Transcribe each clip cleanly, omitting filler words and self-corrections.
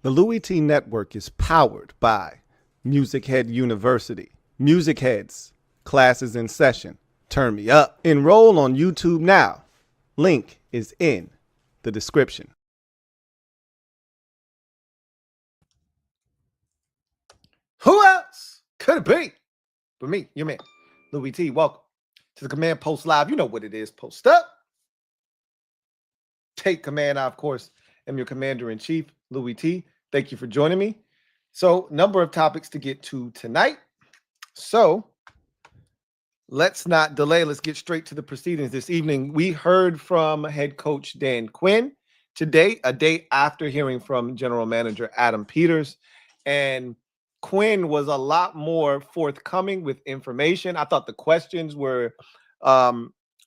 The LouieTeeNetwork is powered by MusicHead University. MusicHeads, classes in session. Turn me up. Enroll on YouTube now. Link is in the description. Who else could it be but me, your man, Louie T? Welcome to the Command Post Live. You know what it is. Post up. Take command. I, of course, am your commander-in-chief, Louie T. Thank you for joining me. So, number of topics to get to tonight. So, let's not delay. Let's get straight to the proceedings. This evening, we heard from head coach Dan Quinn today, a day after hearing from general manager Adam Peters. And Quinn was a lot more forthcoming with information. I thought the questions were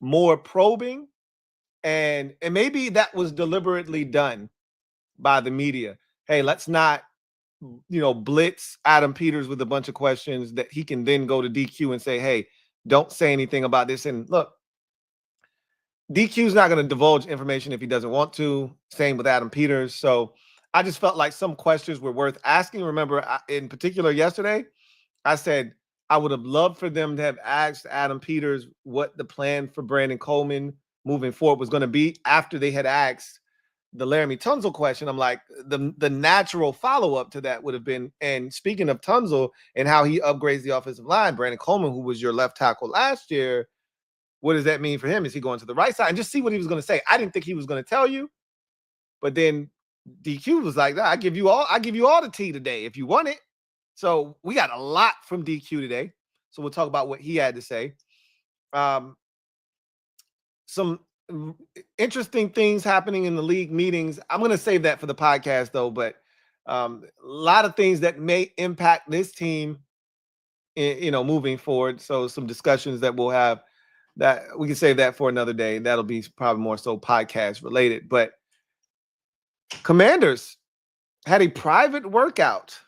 more probing, and maybe that was deliberately done by the media. Hey, let's not, blitz Adam Peters with a bunch of questions that he can then go to DQ and say, hey, don't say anything about this. And look, DQ's not going to divulge information if he doesn't want to. Same with Adam Peters. So I just felt like some questions were worth asking. Remember, in particular yesterday, I said I would have loved for them to have asked Adam Peters what the plan for Brandon Coleman moving forward was going to be after they had asked the Laramie Tunsil question. I'm like, the natural follow-up to that would have been, and speaking of Tunsil and how he upgrades the offensive line, Brandon Coleman, who was your left tackle last year, what does that mean for him? Is he going to the right side? And just see what he was going to say. I didn't think he was going to tell you, but then DQ was like, I give you all the tea today if you want it. So we got a lot from DQ today. So we'll talk about what he had to say. Some interesting things happening in the league meetings. I'm going to save that for the podcast though, but a lot of things that may impact this team, moving forward. So some discussions that we'll have that we can save that for another day. That'll be probably more so podcast related, but Commanders had a private workout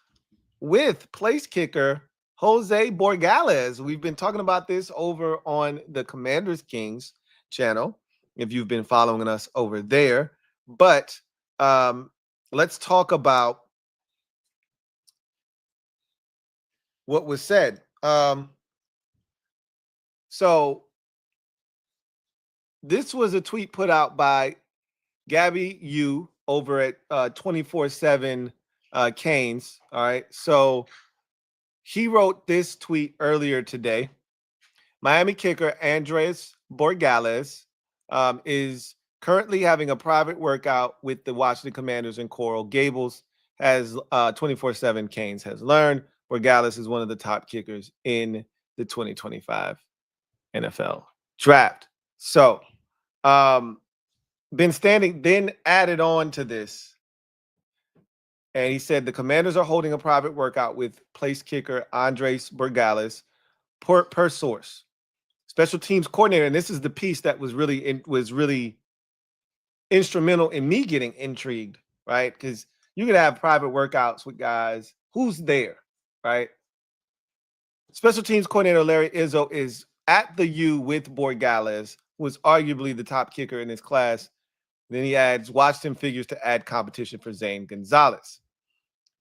with place kicker Jose Borregales. We've been talking about this over on the Commanders Kings channel, if you've been following us over there. But let's talk about what was said. So this was a tweet put out by Gabby Yu over at 24/7 Canes. All right. So he wrote this tweet earlier today. Miami kicker Andres Borregales is currently having a private workout with the Washington Commanders in Coral Gables, as 24/7 Canes has learned. Borregales is one of the top kickers in the 2025 NFL draft. So Ben Standing then added on to this, and he said the Commanders are holding a private workout with place kicker Andres Borregales per source. Special teams coordinator, and this is the piece that was really instrumental in me getting intrigued, right? Because you could have private workouts with guys. Who's there, right? Special teams coordinator Larry Izzo is at the U with Borregales, who was arguably the top kicker in his class. Then he adds, watched him figures to add competition for Zane Gonzalez.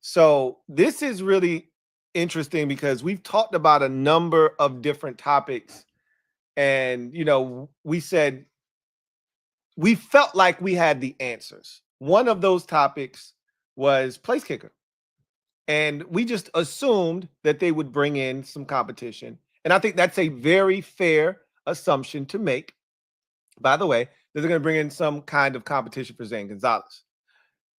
So this is really interesting because we've talked about a number of different topics. And, we said we felt like we had the answers. One of those topics was place kicker. And we just assumed that they would bring in some competition. And I think that's a very fair assumption to make. By the way, they're going to bring in some kind of competition for Zane Gonzalez.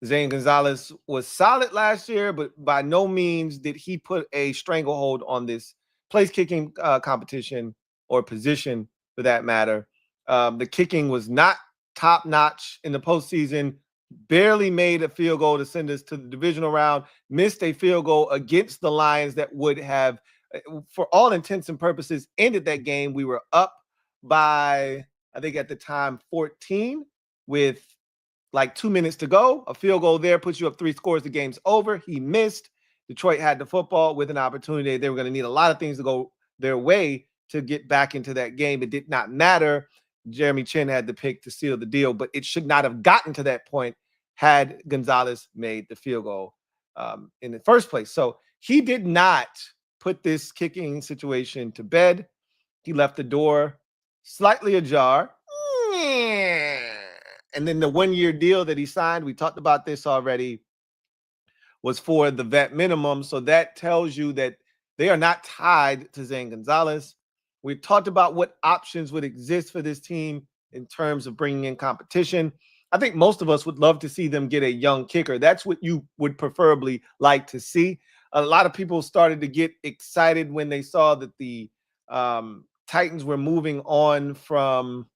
Zane Gonzalez was solid last year, but by no means did he put a stranglehold on this place kicking competition or position for that matter. The kicking was not top notch in the postseason, barely made a field goal to send us to the divisional round, missed a field goal against the Lions that would have, for all intents and purposes, ended that game. We were up by, I think at the time, 14 with like 2 minutes to go. A field goal there puts you up 3 scores. The game's over. He missed. Detroit had the football with an opportunity. They were going to need a lot of things to go their way to get back into that game. It did not matter. Jeremy Chin had the pick to seal the deal, but it should not have gotten to that point had Gonzalez made the field goal. in the first place. So he did not put this kicking situation to bed. He left the door slightly ajar. And then the 1-year deal that he signed, we talked about this already, was for the vet minimum. So that tells you that they are not tied to Zane Gonzalez. We talked about what options would exist for this team in terms of bringing in competition. I think most of us would love to see them get a young kicker. That's what you would preferably like to see. A lot of people started to get excited when they saw that the Titans were moving on from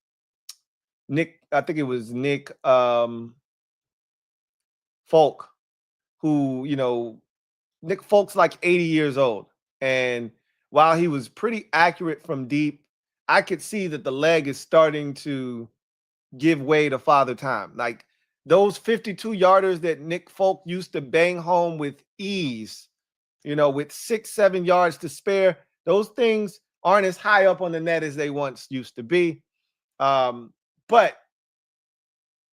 Nick. I think it was Nick Folk, who, Nick Folk's like 80 years old. And while he was pretty accurate from deep, I could see that the leg is starting to give way to father time. Like those 52-yarders that Nick Folk used to bang home with ease, with 6-7 yards to spare, those things aren't as high up on the net as they once used to be. But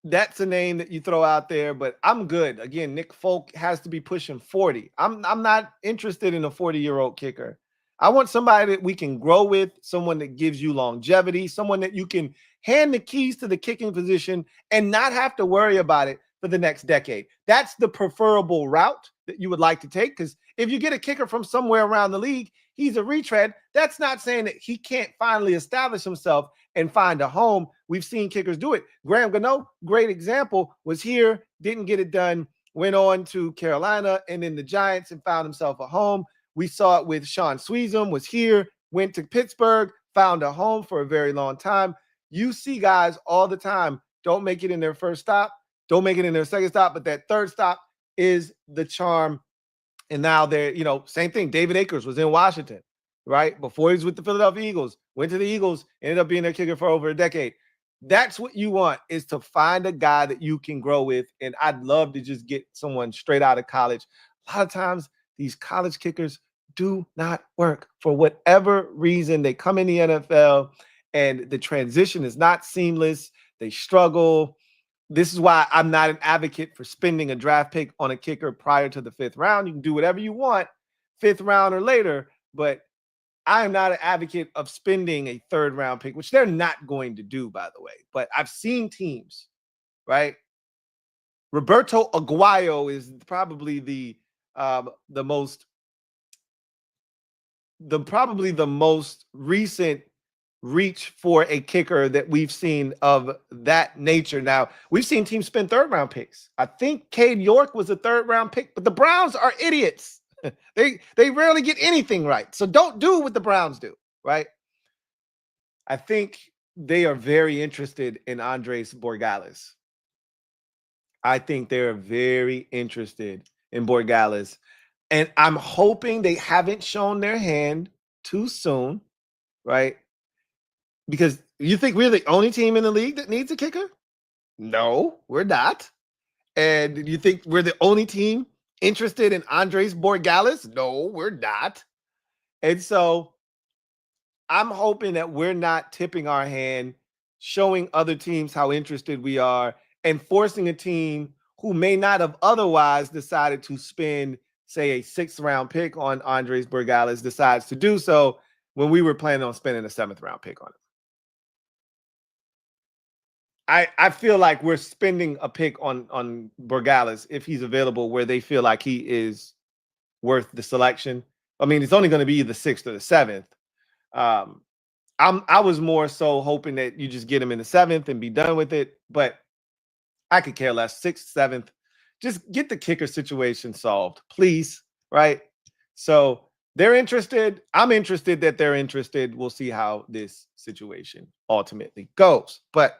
that's a name that you throw out there, but I'm good. Again, Nick Folk has to be pushing 40. I'm not interested in a 40-year-old kicker. I want somebody that we can grow with, someone that gives you longevity, someone that you can hand the keys to the kicking position and not have to worry about it for the next decade. That's the preferable route that you would like to take, because if you get a kicker from somewhere around the league, he's a retread. That's not saying that he can't finally establish himself and find a home. We've seen kickers do it. Graham Gano, great example, was here, didn't get it done, went on to Carolina and then the Giants and found himself a home. We saw it with Sean Sweezum, was here, went to Pittsburgh, found a home for a very long time. You see guys all the time don't make it in their first stop, don't make it in their second stop, but that third stop is the charm. And now they're, same thing. David Akers was in Washington, right? Before he was with the Philadelphia Eagles, went to the Eagles, ended up being their kicker for over a decade. That's what you want, is to find a guy that you can grow with. And I'd love to just get someone straight out of college. A lot of times these college kickers do not work for whatever reason. They come in the NFL and the transition is not seamless. They struggle. This is why I'm not an advocate for spending a draft pick on a kicker prior to the 5th round. You can do whatever you want, 5th round or later, but I am not an advocate of spending a 3rd round pick, which they're not going to do, by the way. But I've seen teams, right? Roberto Aguayo is probably the most recent reach for a kicker that we've seen of that nature. Now, we've seen teams spend 3rd round picks. I think Cade York was a 3rd round pick, but the Browns are idiots. They rarely get anything right. So don't do what the Browns do, right? I think they are very interested in Andres Borregales. I think they're very interested in Borregales. And I'm hoping they haven't shown their hand too soon, right? Because you think we're the only team in the league that needs a kicker? No, we're not. And you think we're the only team interested in Andres Borregales? No, we're not. And so I'm hoping that we're not tipping our hand, showing other teams how interested we are, and forcing a team who may not have otherwise decided to spend, say, a 6th round pick on Andres Borregales decides to do so when we were planning on spending a 7th round pick on him. I feel like we're spending a pick on Borregales if he's available where they feel like he is worth the selection. I mean, it's only going to be the 6th or the 7th. I was more so hoping that you just get him in the 7th and be done with it, but I could care less. 6th, 7th, just get the kicker situation solved, please. Right? So they're interested. I'm interested that they're interested. We'll see how this situation ultimately goes. But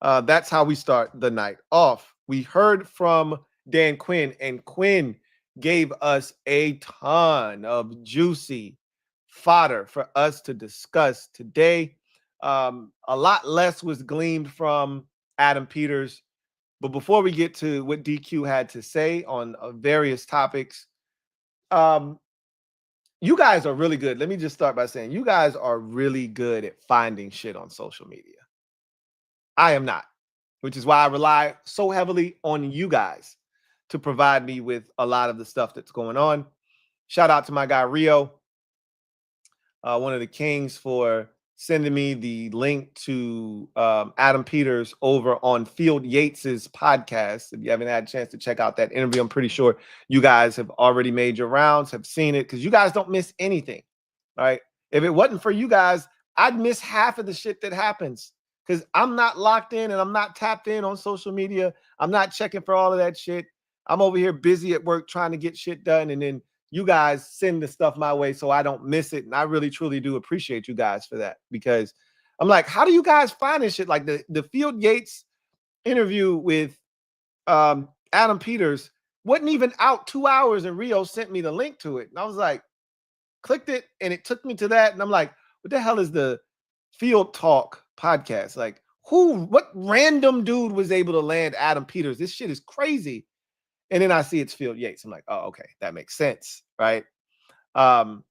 that's how we start the night off. We heard from Dan Quinn, and Quinn gave us a ton of juicy fodder for us to discuss today. A lot less was gleaned from Adam Peters. But before we get to what DQ had to say on various topics, you guys are really good. Let me just start by saying you guys are really good at finding shit on social media. I am not, which is why I rely so heavily on you guys to provide me with a lot of the stuff that's going on. Shout out to my guy Rio, one of the kings, for sending me the link to Adam Peters over on Field Yates's podcast. If you haven't had a chance to check out that interview, I'm pretty sure you guys have already made your rounds, have seen it, because you guys don't miss anything, right? If it wasn't for you guys, I'd miss half of the shit that happens, because I'm not locked in and I'm not tapped in on social media. I'm not checking for all of that shit. I'm over here busy at work trying to get shit done, and then you guys send the stuff my way so I don't miss it. And I really, truly do appreciate you guys for that, because I'm like, how do you guys find this shit? Like the Field Yates interview with Adam Peters wasn't even out 2 hours, and Rio sent me the link to it. And I was like, clicked it, and it took me to that. And I'm like, what the hell is the Field Talk podcast? Like, what random dude was able to land Adam Peters? This shit is crazy. And then I see it's Field Yates. I'm like, oh, okay, that makes sense, right? And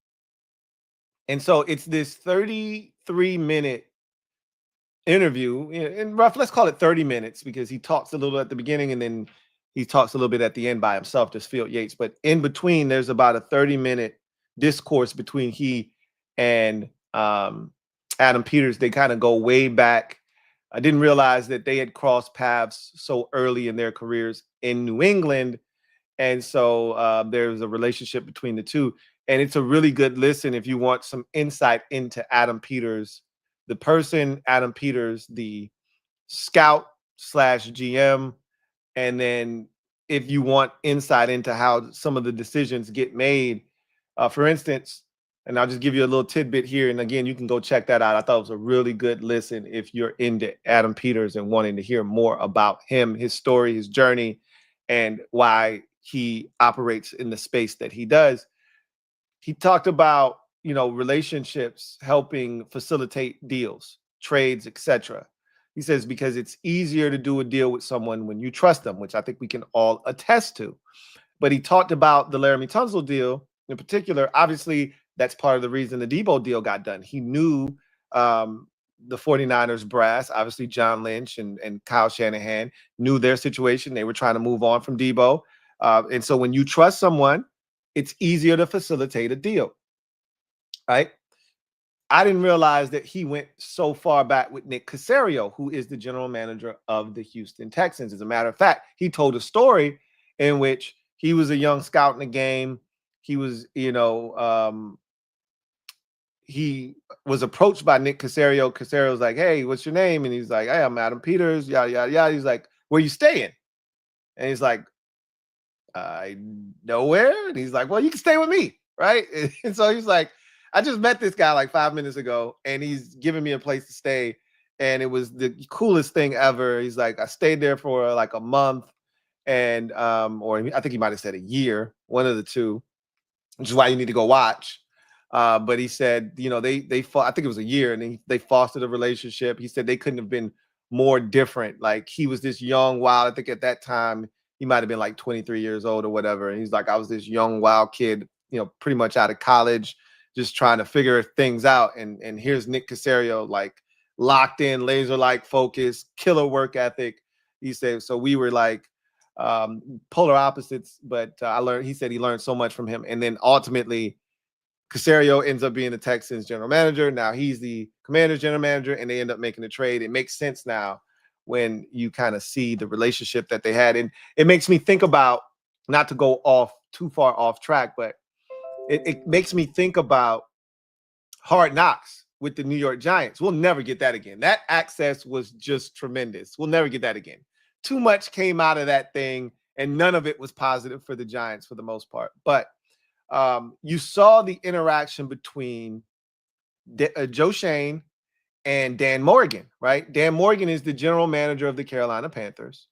so it's this 33-minute interview, in rough, let's call it 30 minutes, because he talks a little at the beginning and then he talks a little bit at the end by himself, just Field Yates. But in between, there's about a 30-minute discourse between he and Adam Peters. They kind of go way back. I didn't realize that they had crossed paths so early in their careers in New England. And so there's a relationship between the two. And it's a really good listen if you want some insight into Adam Peters, the person, Adam Peters, the scout / GM. And then if you want insight into how some of the decisions get made, for instance, and I'll just give you a little tidbit here. And again, you can go check that out. I thought it was a really good listen if you're into Adam Peters and wanting to hear more about him, his story, his journey, and why he operates in the space that he does. He talked about, relationships helping facilitate deals, trades, etc. He says, because it's easier to do a deal with someone when you trust them, which I think we can all attest to. But he talked about the Laramie Tunsil deal in particular. Obviously, that's part of the reason the Debo deal got done. He knew the 49ers brass, obviously John Lynch and Kyle Shanahan, knew their situation. They were trying to move on from Debo. And so when you trust someone, it's easier to facilitate a deal, right? I didn't realize that he went so far back with Nick Caserio, who is the general manager of the Houston Texans. As a matter of fact, he told a story in which he was a young scout in the game. He was, he was approached by Nick Caserio. Caserio was like, hey, what's your name? And he's like, hey, I'm Adam Peters, yada, yada, yada. He's like, where you staying? And he's like, nowhere. And he's like, well, you can stay with me, right? And so he's like, I just met this guy like 5 minutes ago, and he's giving me a place to stay. And it was the coolest thing ever. He's like, I stayed there for like a month, and or I think he might have said a year, one of the two, which is why you need to go watch. But he said, they fought, I think it was a year, and they fostered a relationship. He said they couldn't have been more different. Like, he was this young, wild, I think at that time he might have been like 23 years old or whatever. And he's like, I was this young, wild kid, pretty much out of college, just trying to figure things out. And here's Nick Caserio, like locked in, laser-like focus, killer work ethic. He said, so we were like polar opposites, but he said he learned so much from him. And then ultimately, Caserio ends up being the Texans general manager. Now he's the Commanders general manager, and they end up making a trade. It makes sense now when you kind of see the relationship that they had. And it makes me think about, not to go off too far off track, but it makes me think about Hard Knocks with the New York Giants. We'll never get that again. That access was just tremendous. We'll never get that again. Too much came out of that thing, and none of it was positive for the Giants for the most part. But you saw the interaction between Joe Schoen and Dan Morgan, right? Dan Morgan is the general manager of the Carolina Panthers.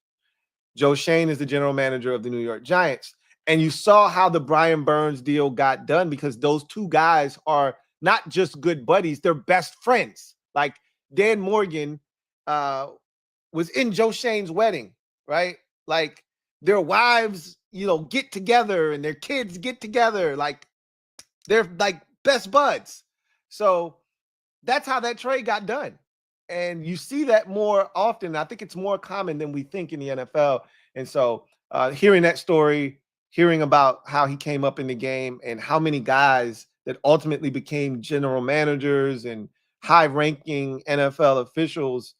Joe Schoen is the general manager of the New York Giants. And you saw how the Brian Burns deal got done, because those two guys are not just good buddies, they're best friends. Like, Dan Morgan was in Joe Schoen's wedding, right? Like, their wives, get together, and their kids get together. Like, they're like best buds. So that's how that trade got done. And you see that more often. I think it's more common than we think in the NFL. And so hearing that story, hearing about how he came up in the game and how many guys that ultimately became general managers and high-ranking NFL officials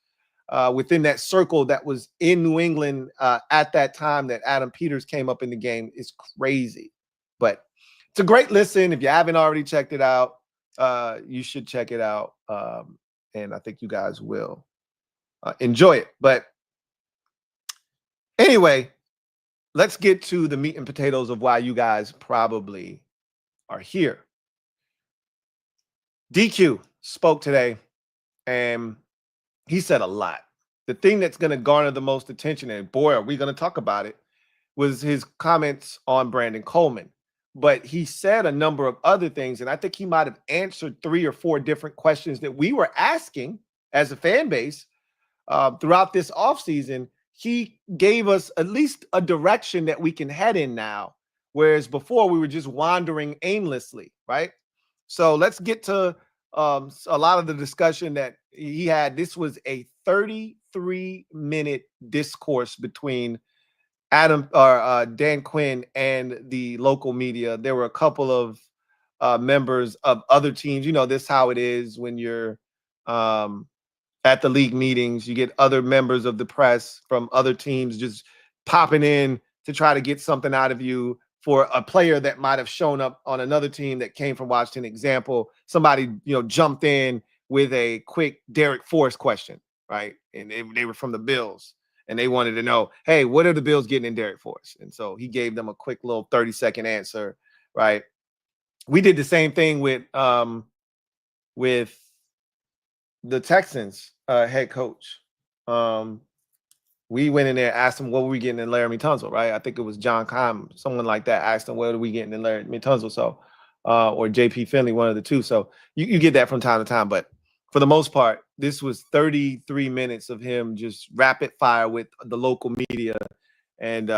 within that circle that was in New England at that time that Adam Peters came up in the game is crazy. But it's a great listen. If you haven't already checked it out, you should check it out. And I think you guys will enjoy it. But anyway, let's get to the meat and potatoes of why you guys probably are here. DQ spoke today, and he said a lot. The thing that's going to garner the most attention, and boy, are we going to talk about it, was his comments on Brandon Coleman. But he said a number of other things, and I think he might have answered 3 or 4 different questions that we were asking as a fan base throughout this offseason. He gave us at least a direction that we can head in now, whereas before we were just wandering aimlessly, right? So let's get to a lot of the discussion that he had. This was a 33-minute discourse between Dan Quinn and the local media. There were a couple of members of other teams. You know, this is how it is when you're at the league meetings. You get other members of the press from other teams just popping in to try to get something out of you for a player that might have shown up on another team that came from Washington. Example, somebody, jumped in with a quick Derek Forrest question, right? And they were from the Bills, and they wanted to know, hey, what are the Bills getting in Derek Forrest? And so he gave them a quick little 30-second answer, right? We did the same thing with the Texans head coach. We went in there, asked him what were we getting in Laramie Tunsil, right? I think it was John Coleman, someone like that, asked him what are we getting in Laramie Tunsil, so or JP Finley, one of the two. So you get that from time to time, but for the most part, this was 33 minutes of him just rapid fire with the local media, and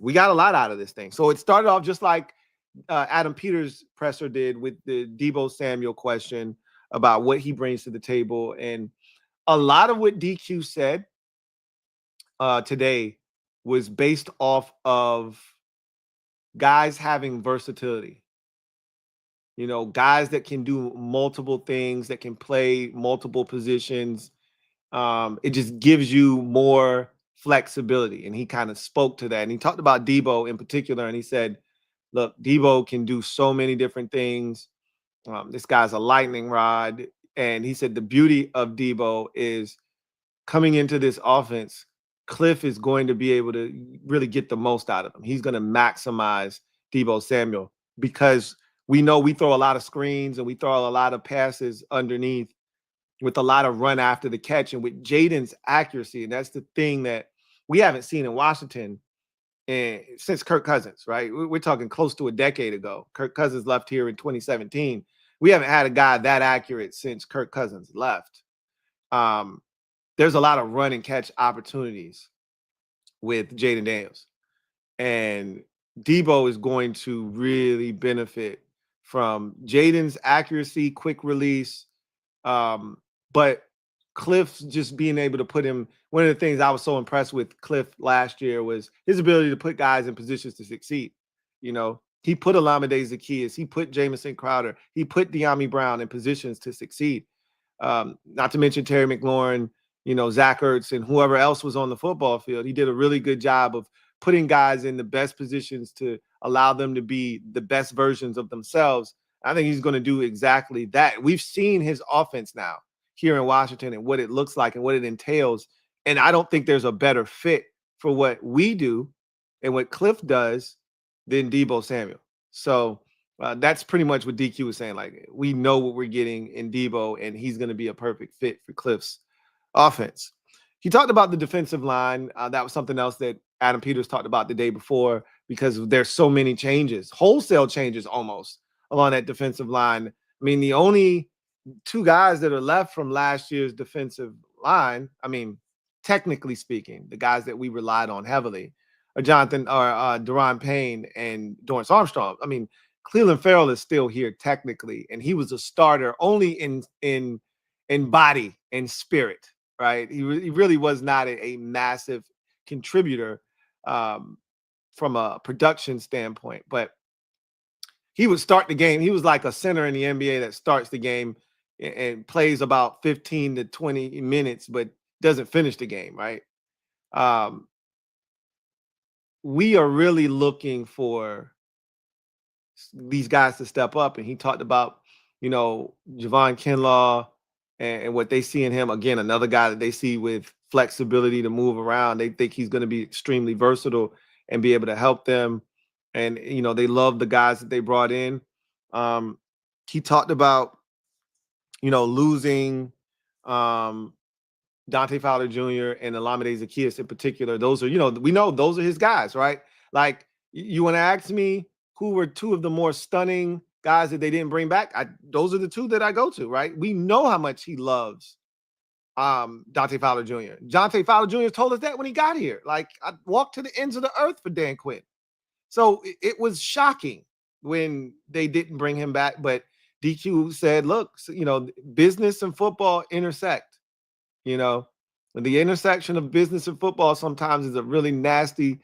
we got a lot out of this thing. So it started off just like Adam Peters' presser did with the Deebo Samuel question about what he brings to the table, and a lot of what DQ said today was based off of guys having versatility. Guys that can do multiple things, that can play multiple positions. It just gives you more flexibility. And he kind of spoke to that. And he talked about Deebo in particular. And he said, look, Deebo can do so many different things. This guy's a lightning rod. And he said the beauty of Deebo is coming into this offense, Cliff is going to be able to really get the most out of him. He's going to maximize Deebo Samuel because we know we throw a lot of screens and we throw a lot of passes underneath with a lot of run after the catch. And with Jayden's accuracy, and that's the thing that we haven't seen in Washington since Kirk Cousins, right? We're talking close to a decade ago. Kirk Cousins left here in 2017. We haven't had a guy that accurate since Kirk Cousins left. There's a lot of run and catch opportunities with Jayden Daniels. And Deebo is going to really benefit from Jayden's accuracy, quick release. But Cliff's just being able to put him, one of the things I was so impressed with Cliff last year was his ability to put guys in positions to succeed. He put Olamide Zaccheaus, he put Jamison Crowder, he put De'Ami Brown in positions to succeed. Not to mention Terry McLaurin, Zach Ertz, and whoever else was on the football field. He did a really good job of putting guys in the best positions to allow them to be the best versions of themselves. I think he's going to do exactly that. We've seen his offense now here in Washington and what it looks like and what it entails. And I don't think there's a better fit for what we do and what Cliff does than Deebo Samuel. So that's pretty much what DQ was saying. Like, we know what we're getting in Deebo, and he's going to be a perfect fit for Cliff's offense. He talked about the defensive line. That was something else that Adam Peters talked about the day before because there's so many changes, wholesale changes almost along that defensive line. I mean, the only 2 guys that are left from last year's defensive line, I mean, technically speaking, the guys that we relied on heavily are Daron Payne and Dorrance Armstrong. I mean, Cleveland Farrell is still here technically, and he was a starter only in body and spirit, right? He really was not a massive contributor from a production standpoint, but he would start the game. He was like a center in the NBA that starts the game and plays about 15 to 20 minutes, but doesn't finish the game, right? We are really looking for these guys to step up. And he talked about, Javon Kinlaw and what they see in him. Again, another guy that they see with flexibility to move around. They think he's going to be extremely versatile and be able to help them. And, they love the guys that they brought in. He talked about, losing Dante Fowler Jr. and Olamide Zaccheaus in particular. Those are, we know those are his guys, right? Like, you want to ask me who were two of the more stunning guys that they didn't bring back? Those are the two that I go to, right? We know how much he loves Dante Fowler Jr. Dante Fowler Jr. told us that when he got here. Like, I walked to the ends of the earth for Dan Quinn. So it was shocking when they didn't bring him back. But DQ said, look, business and football intersect. The intersection of business and football sometimes is a really nasty,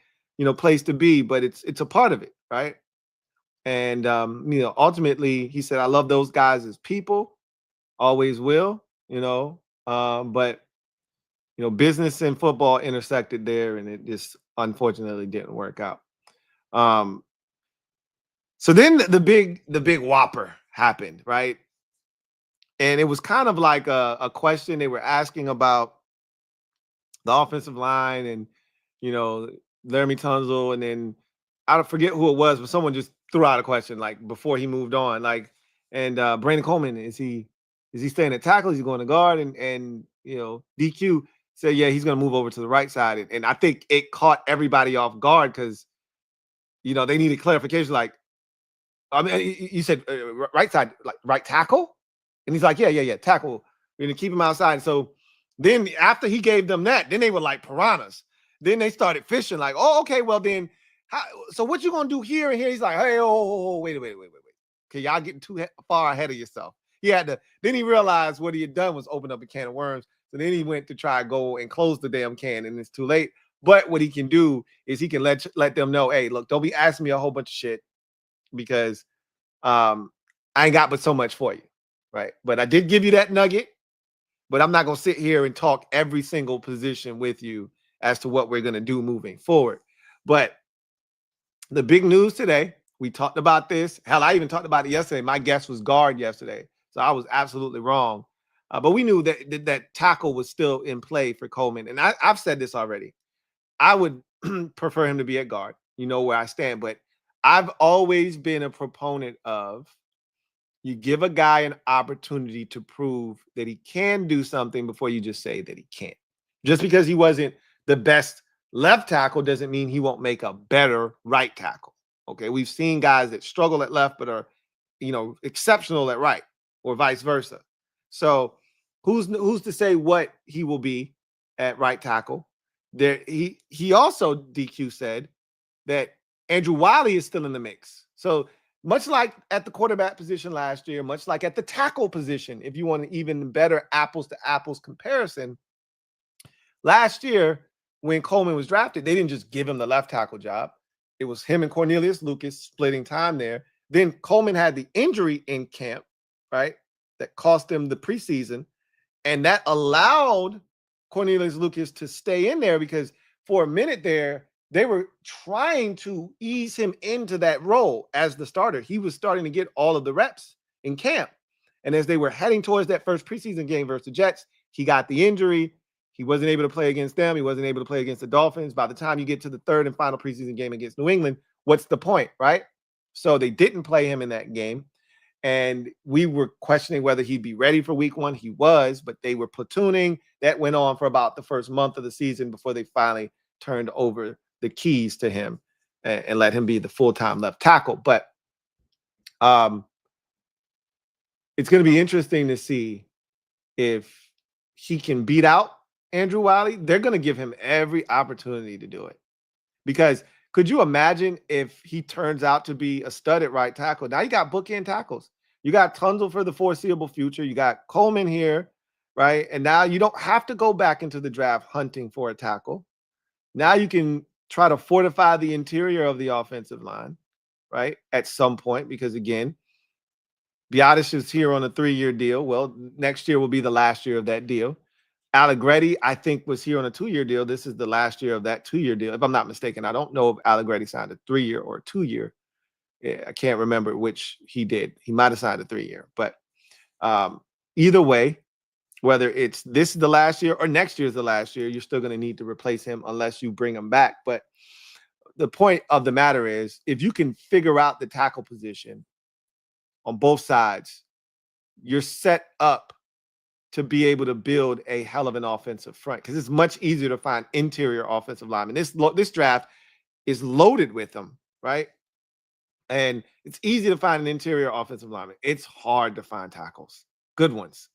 place to be, but it's a part of it, right? And ultimately, he said, I love those guys as people, always will, but business and football intersected there, and it just unfortunately didn't work out. So then the big whopper happened, right? And it was kind of like a question they were asking about the offensive line and, Laramie Tunsil. And then I don't forget who it was, but someone just threw out a question like before he moved on. Like, and Brandon Coleman, is he staying at tackle? Is he going to guard? And DQ said, yeah, he's going to move over to the right side. And I think it caught everybody off guard because, they needed clarification. Like, I mean, you said right side, like right tackle? And he's like, yeah, tackle. We're going to keep him outside. So then after he gave them that, then they were like piranhas. Then they started fishing like, oh, okay, well then, so what you going to do here and here? He's like, hey, wait. Okay, y'all getting too far ahead of yourself. Then he realized what he had done was open up a can of worms. So then he went to try to go and close the damn can, and it's too late. But what he can do is he can let them know, hey, look, don't be asking me a whole bunch of shit because I ain't got but so much for you. Right. But I did give you that nugget, but I'm not going to sit here and talk every single position with you as to what we're going to do moving forward. But the big news today, we talked about this. Hell, I even talked about it yesterday. My guess was guard yesterday. So I was absolutely wrong. But we knew that tackle was still in play for Coleman. And I've said this already. I would prefer him to be at guard. You know where I stand. But I've always been a proponent of you give a guy an opportunity to prove that he can do something before you just say that he can't. Just because he wasn't the best left tackle doesn't mean he won't make a better right tackle. Okay, we've seen guys that struggle at left but are, exceptional at right, or vice versa. So who's to say what he will be at right tackle? He also, DQ said, that Andrew Wiley is still in the mix. So much like at the quarterback position last year, much like at the tackle position, if you want an even better apples to apples comparison, last year when Coleman was drafted, they didn't just give him the left tackle job. It was him and Cornelius Lucas splitting time there. Then Coleman had the injury in camp, right, that cost him the preseason. And that allowed Cornelius Lucas to stay in there because for a minute there, they were trying to ease him into that role as the starter. He was starting to get all of the reps in camp. And as they were heading towards that first preseason game versus the Jets, he got the injury. He wasn't able to play against them. He wasn't able to play against the Dolphins. By the time you get to the third and final preseason game against New England, what's the point, right? So they didn't play him in that game. And we were questioning whether he'd be ready for week one. He was, but they were platooning. That went on for about the first month of the season before they finally turned over the keys to him and let him be the full-time left tackle. But it's going to be interesting to see if he can beat out Andrew Wiley. They're going to give him every opportunity to do it. Because could you imagine if he turns out to be a stud at right tackle? Now you got bookend tackles. You got Tunsil for the foreseeable future. You got Coleman here, right? And now you don't have to go back into the draft hunting for a tackle. Now you can try to fortify the interior of the offensive line, right? At some point, because again, Biotis is here on a 3-year deal. Well, next year will be the last year of that deal. Allegretti, I think, was here on a 2-year deal. This is the last year of that 2-year deal, if I'm not mistaken. I don't know if Allegretti signed a 3-year or a 2-year. I can't remember which he did. He might have signed a 3-year. But either way, whether it's this is the last year or next year is the last year, you're still going to need to replace him unless you bring him back. But the point of the matter is, if you can figure out the tackle position on both sides, you're set up to be able to build a hell of an offensive front, because it's much easier to find interior offensive linemen. This draft is loaded with them, right? And it's easy to find an interior offensive lineman. It's hard to find tackles, good ones.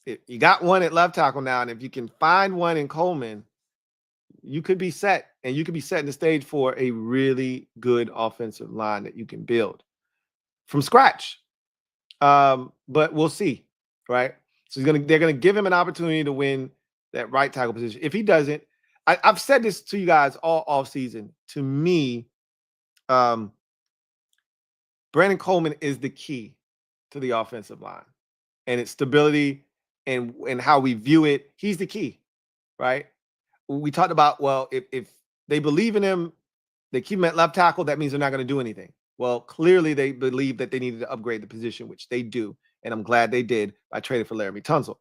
You got one at left tackle now, and if you can find one in Coleman, you could be set, and you could be setting the stage for a really good offensive line that you can build from scratch. But we'll see, right? So they're gonna give him an opportunity to win that right tackle position. If he doesn't, I've said this to you guys all off season. To me, Brandon Coleman is the key to the offensive line and its stability and how we view it. He's the key, right? We talked about, well, if they believe in him, they keep him at left tackle, that means they're not going to do anything. Well, clearly they believe that they needed to upgrade the position, which they do. And I'm glad they did by trading for Laramie Tunsil.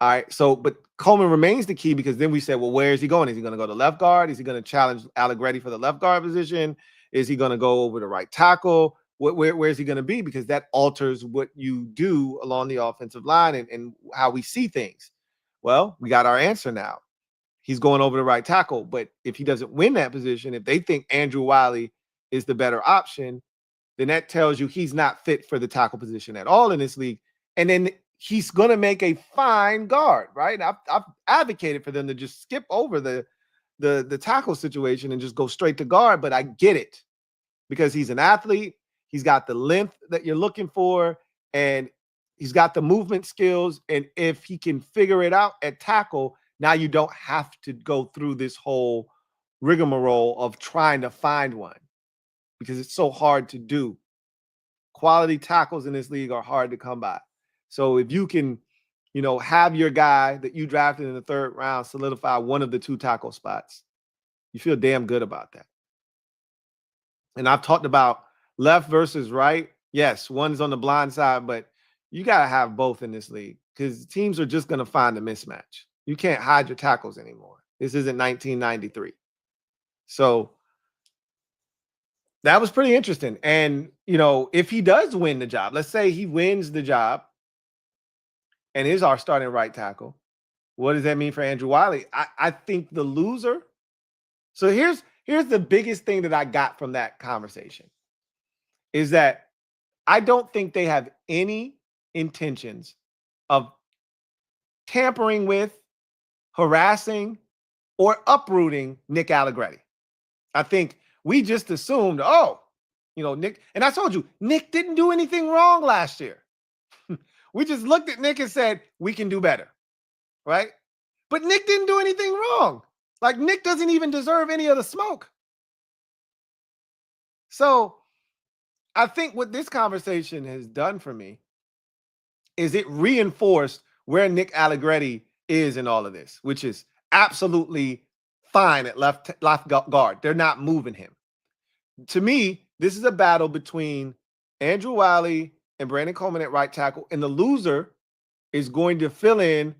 All right. So, but Coleman remains the key, because then we said, well, where is he going? Is he going to go to left guard? Is he going to challenge Allegretti for the left guard position? Is he going to go over to right tackle? Where is he going to be? Because that alters what you do along the offensive line and how we see things. Well, we got our answer now. He's going over to right tackle. But if he doesn't win that position, if they think Andrew Wiley is the better option, then that tells you he's not fit for the tackle position at all in this league. And then he's going to make a fine guard, right? I've advocated for them to just skip over the tackle situation and just go straight to guard. But I get it, because he's an athlete. He's got the length that you're looking for, and he's got the movement skills. And if he can figure it out at tackle, now you don't have to go through this whole rigmarole of trying to find one, because it's so hard to do. Quality tackles in this league are hard to come by. So if you can, have your guy that you drafted in the 3rd round solidify one of the 2 tackle spots, you feel damn good about that. And I've talked about left versus right. Yes, one's on the blind side, but you got to have both in this league, because teams are just going to find a mismatch. You can't hide your tackles anymore. This isn't 1993. So that was pretty interesting. And, if he does win the job, let's say he wins the job and is our starting right tackle, what does that mean for Andrew Wiley? I think the loser. So here's the biggest thing that I got from that conversation is that I don't think they have any intentions of tampering with, harassing, or uprooting Nick Allegretti. I think we just assumed, Nick, and I told you, Nick didn't do anything wrong last year. We just looked at Nick and said, we can do better, right? But Nick didn't do anything wrong. Like, Nick doesn't even deserve any of the smoke. So I think what this conversation has done for me is it reinforced where Nick Allegretti is in all of this, which is absolutely fine at left guard. They're not moving him. To me, this is a battle between Andrew Wiley and Brandon Coleman at right tackle, and the loser is going to fill in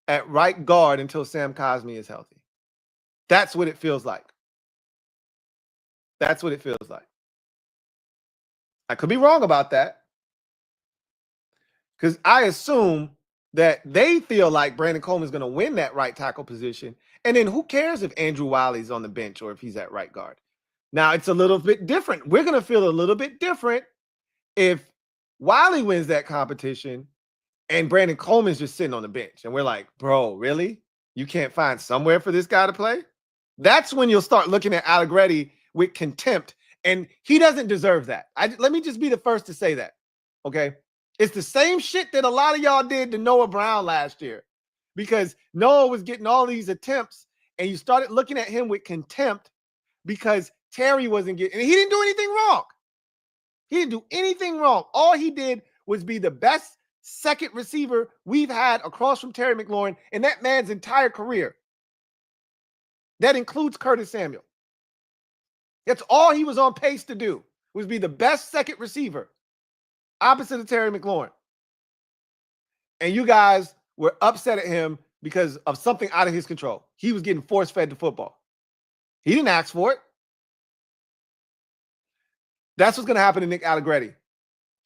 at right guard until Sam Cosmi is healthy. That's what it feels like. That's what it feels like. I could be wrong about that, because I assume that they feel like Brandon Coleman is going to win that right tackle position. And then who cares if Andrew Wiley's on the bench or if he's at right guard? Now, it's a little bit different. We're going to feel a little bit different if Wiley wins that competition and Brandon Coleman's just sitting on the bench. And we're like, bro, really? You can't find somewhere for this guy to play? That's when you'll start looking at Allegretti with contempt. And he doesn't deserve that. Let me just be the first to say that, okay? It's the same shit that a lot of y'all did to Noah Brown last year, because Noah was getting all these attempts and you started looking at him with contempt because Terry wasn't getting, and he didn't do anything wrong. He didn't do anything wrong. All he did was be the best second receiver we've had across from Terry McLaurin in that man's entire career. That includes Curtis Samuel. That's all he was on pace to do, was be the best second receiver opposite of Terry McLaurin. And you guys were upset at him because of something out of his control. He was getting force-fed the football. He didn't ask for it. That's what's going to happen to Nick Allegretti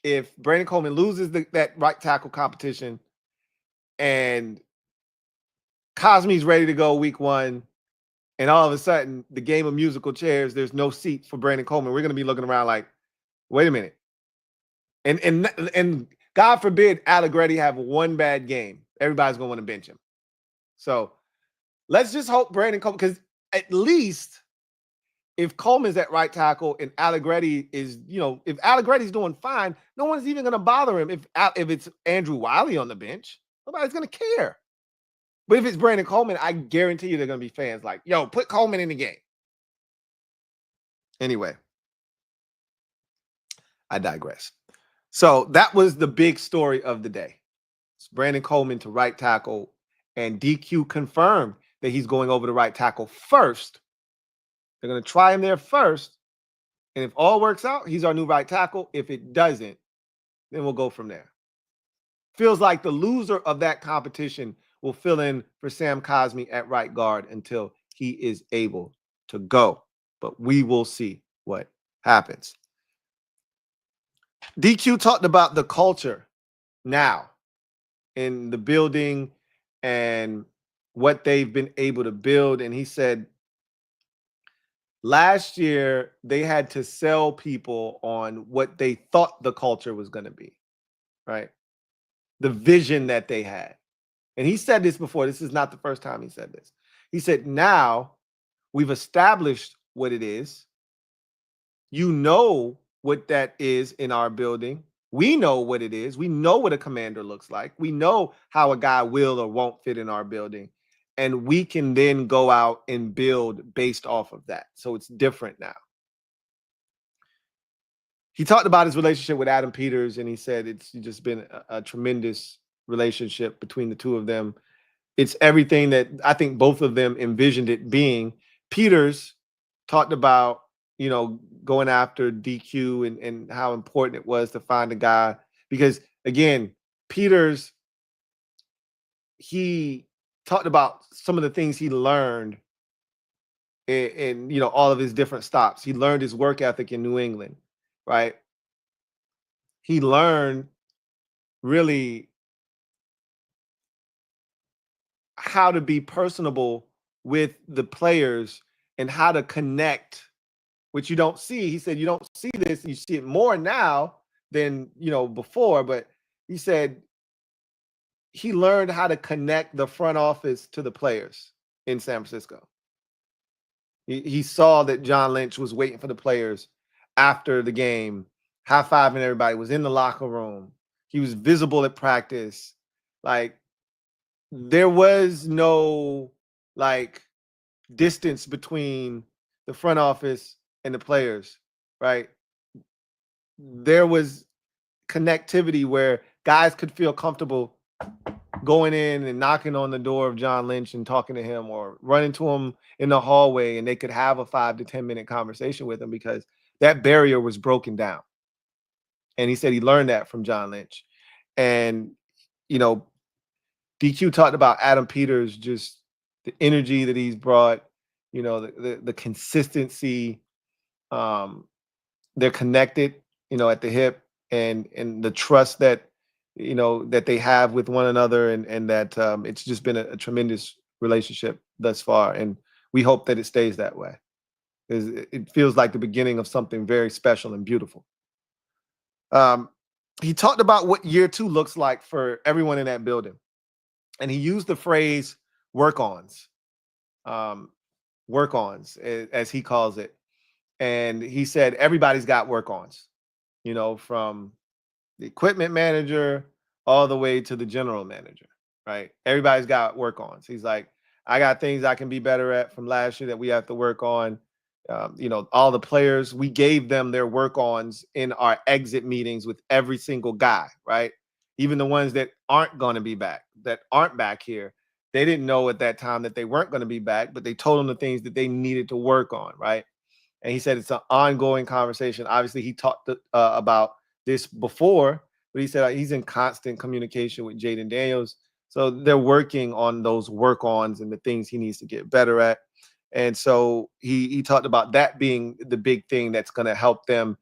if Brandon Coleman loses that right tackle competition and Cosme's ready to go week 1, and all of a sudden, the game of musical chairs, there's no seats for Brandon Coleman. We're going to be looking around like, wait a minute. And God forbid Allegretti have one bad game. Everybody's going to want to bench him. So let's just hope Brandon Coleman, because at least if Coleman's at right tackle and Allegretti is, if Allegretti's doing fine, no one's even going to bother him. If it's Andrew Wiley on the bench, nobody's going to care. But if it's Brandon Coleman, I guarantee you they're going to be fans like, yo, put Coleman in the game. Anyway, I digress. So that was the big story of the day. It's Brandon Coleman to right tackle, and DQ confirmed that he's going over to right tackle first. They're going to try him there first. And if all works out, he's our new right tackle. If it doesn't, then we'll go from there. Feels like the loser of that competition will fill in for Sam Cosme at right guard until he is able to go. But we will see what happens. DQ talked about the culture now in the building and what they've been able to build. And he said last year they had to sell people on what they thought the culture was going to be, right? The vision that they had. And he said this before. This is not the first time he said this. He said, now we've established what it is. You know what that is in our building. We know what it is. We know what a commander looks like. We know how a guy will or won't fit in our building. And we can then go out and build based off of that. So it's different now. He talked about his relationship with Adam Peters, and he said it's just been a tremendous relationship between the two of them. It's everything that I think both of them envisioned it being. Peters talked about, going after DQ and how important it was to find a guy, because again, Peters, he talked about some of the things he learned in all of his different stops. He learned his work ethic in New England, right? He learned really how to be personable with the players and how to connect, which you don't see. He said you don't see this. You see it more now than before, but he said he learned how to connect the front office to the players in San Francisco. He saw that John Lynch was waiting for the players after the game, high-fiving everybody, was in the locker room. He was visible at practice. Like, there was no distance between the front office and the players, right? There was connectivity where guys could feel comfortable going in and knocking on the door of John Lynch and talking to him, or running to him in the hallway, and they could have a 5 to 10 minute conversation with him because that barrier was broken down. And he said he learned that from John Lynch. And, DQ talked about Adam Peters, just the energy that he's brought, the consistency. They're connected, at the hip, and the trust that, that they have with one another, and that it's just been a tremendous relationship thus far. And we hope that it stays that way, because it feels like the beginning of something very special and beautiful. He talked about what year 2 looks like for everyone in that building. And he used the phrase work-ons, work-ons, as he calls it. And he said everybody's got work-ons, from the equipment manager all the way to the general manager, right? Everybody's got work-ons. He's like, I got things I can be better at from last year that we have to work on. All the players, we gave them their work-ons in our exit meetings with every single guy, right? Even the ones that aren't going to be back, that aren't back here. They didn't know at that time that they weren't going to be back, but they told them the things that they needed to work on, right? And he said it's an ongoing conversation. Obviously, he talked about this before, but he said he's in constant communication with Jayden Daniels. So they're working on those work-ons and the things he needs to get better at. And so he talked about that being the big thing that's going to help them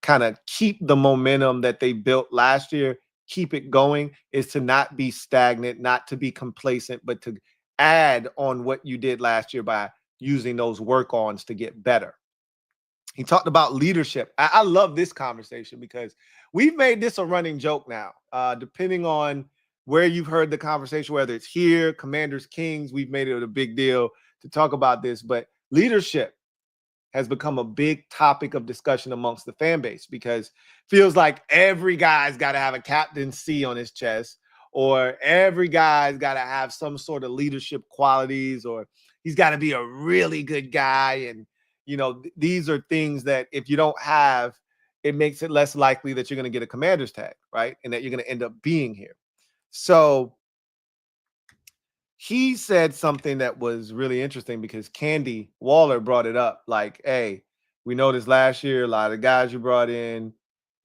kind of keep the momentum that they built last year, keep it going, is to not be stagnant, not to be complacent, but to add on what you did last year by using those work-ons to get better. He talked about leadership. I love this conversation because we've made this a running joke now. Depending on where you've heard the conversation, whether it's here, Commanders, Kings, we've made it a big deal to talk about this. But leadership has become a big topic of discussion amongst the fan base because it feels like every guy's got to have a Captain C on his chest, or every guy's got to have some sort of leadership qualities, or he's got to be a really good guy. And these are things that if you don't have, it makes it less likely that you're going to get a Commander's tag, right? And that you're going to end up being here. So he said something that was really interesting because Candy Waller brought it up. Like, hey, we noticed last year a lot of guys you brought in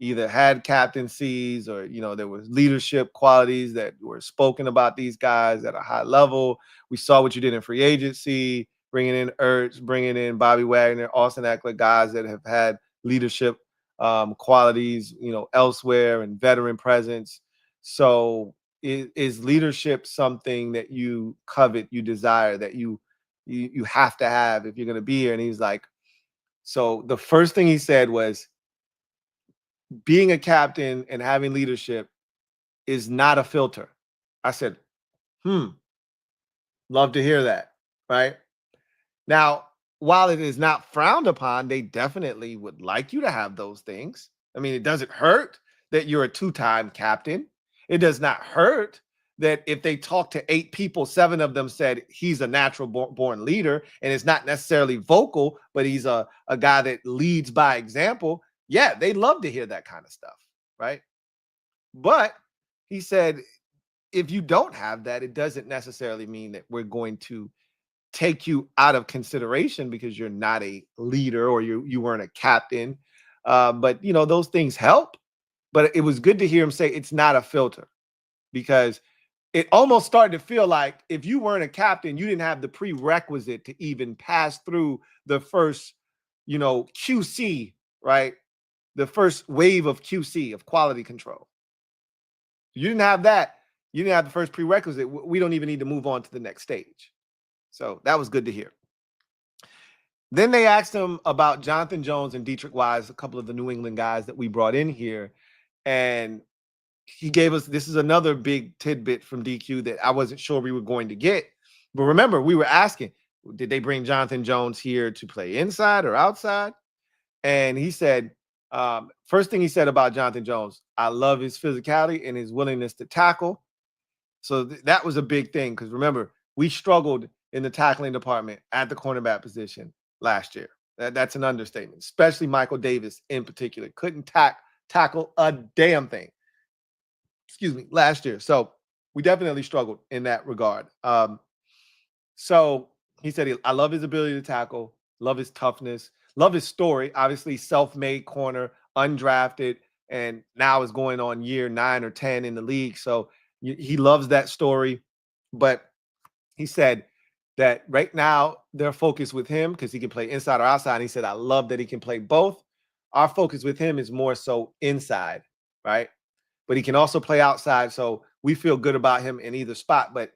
either had captaincies or, there was leadership qualities that were spoken about these guys at a high level. We saw what you did in free agency, bringing in Ertz, bringing in Bobby Wagner, Austin Eckler, guys that have had leadership qualities, elsewhere, and veteran presence. So is leadership something that you covet, you desire, that you have to have if you're going to be here? And he's like, so the first thing he said was, being a captain and having leadership is not a filter. I said, love to hear that, right? Now, while it is not frowned upon, they definitely would like you to have those things. I mean, it doesn't hurt that you're a two-time captain. It does not hurt that if they talk to 8 people, 7 of them said he's a natural born leader, and it's not necessarily vocal, but he's a guy that leads by example. Yeah, they love to hear that kind of stuff, right? But he said, if you don't have that, it doesn't necessarily mean that we're going to take you out of consideration because you're not a leader or you weren't a captain. But those things help. But it was good to hear him say it's not a filter, because it almost started to feel like if you weren't a captain, you didn't have the prerequisite to even pass through the first, QC, right? The first wave of QC, of quality control. You didn't have that. You didn't have the first prerequisite. We don't even need to move on to the next stage. So that was good to hear. Then they asked him about Jonathan Jones and Dietrich Wise, a couple of the New England guys that we brought in here. And he gave us, this is another big tidbit from DQ that I wasn't sure we were going to get. But remember, we were asking, did they bring Jonathan Jones here to play inside or outside? And he said, first thing he said about Jonathan Jones, I love his physicality and his willingness to tackle. So that was a big thing, because remember, we struggled in the tackling department at the cornerback position last year. That's an understatement, especially Michael Davis in particular. Couldn't tackle a damn thing, last year. So we definitely struggled in that regard. So he said, I love his ability to tackle, love his toughness, love his story. Obviously, self-made corner, undrafted, and now is going on year 9 or 10 in the league. So he loves that story. But he said that right now their focus with him, because he can play inside or outside, and he said, I love that he can play both. Our focus with him is more so inside, right? But he can also play outside. So we feel good about him in either spot. But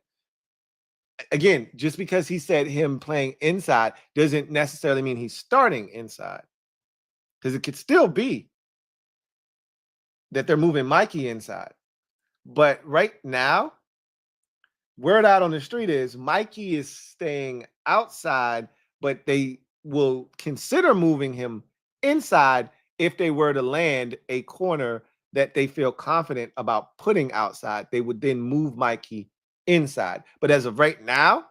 again, just because he said him playing inside doesn't necessarily mean he's starting inside, because it could still be that they're moving Mikey inside. But right now, word out on the street is Mikey is staying outside, but they will consider moving him inside if they were to land a corner that they feel confident about putting outside. They would then move Mikey inside. But as of right now,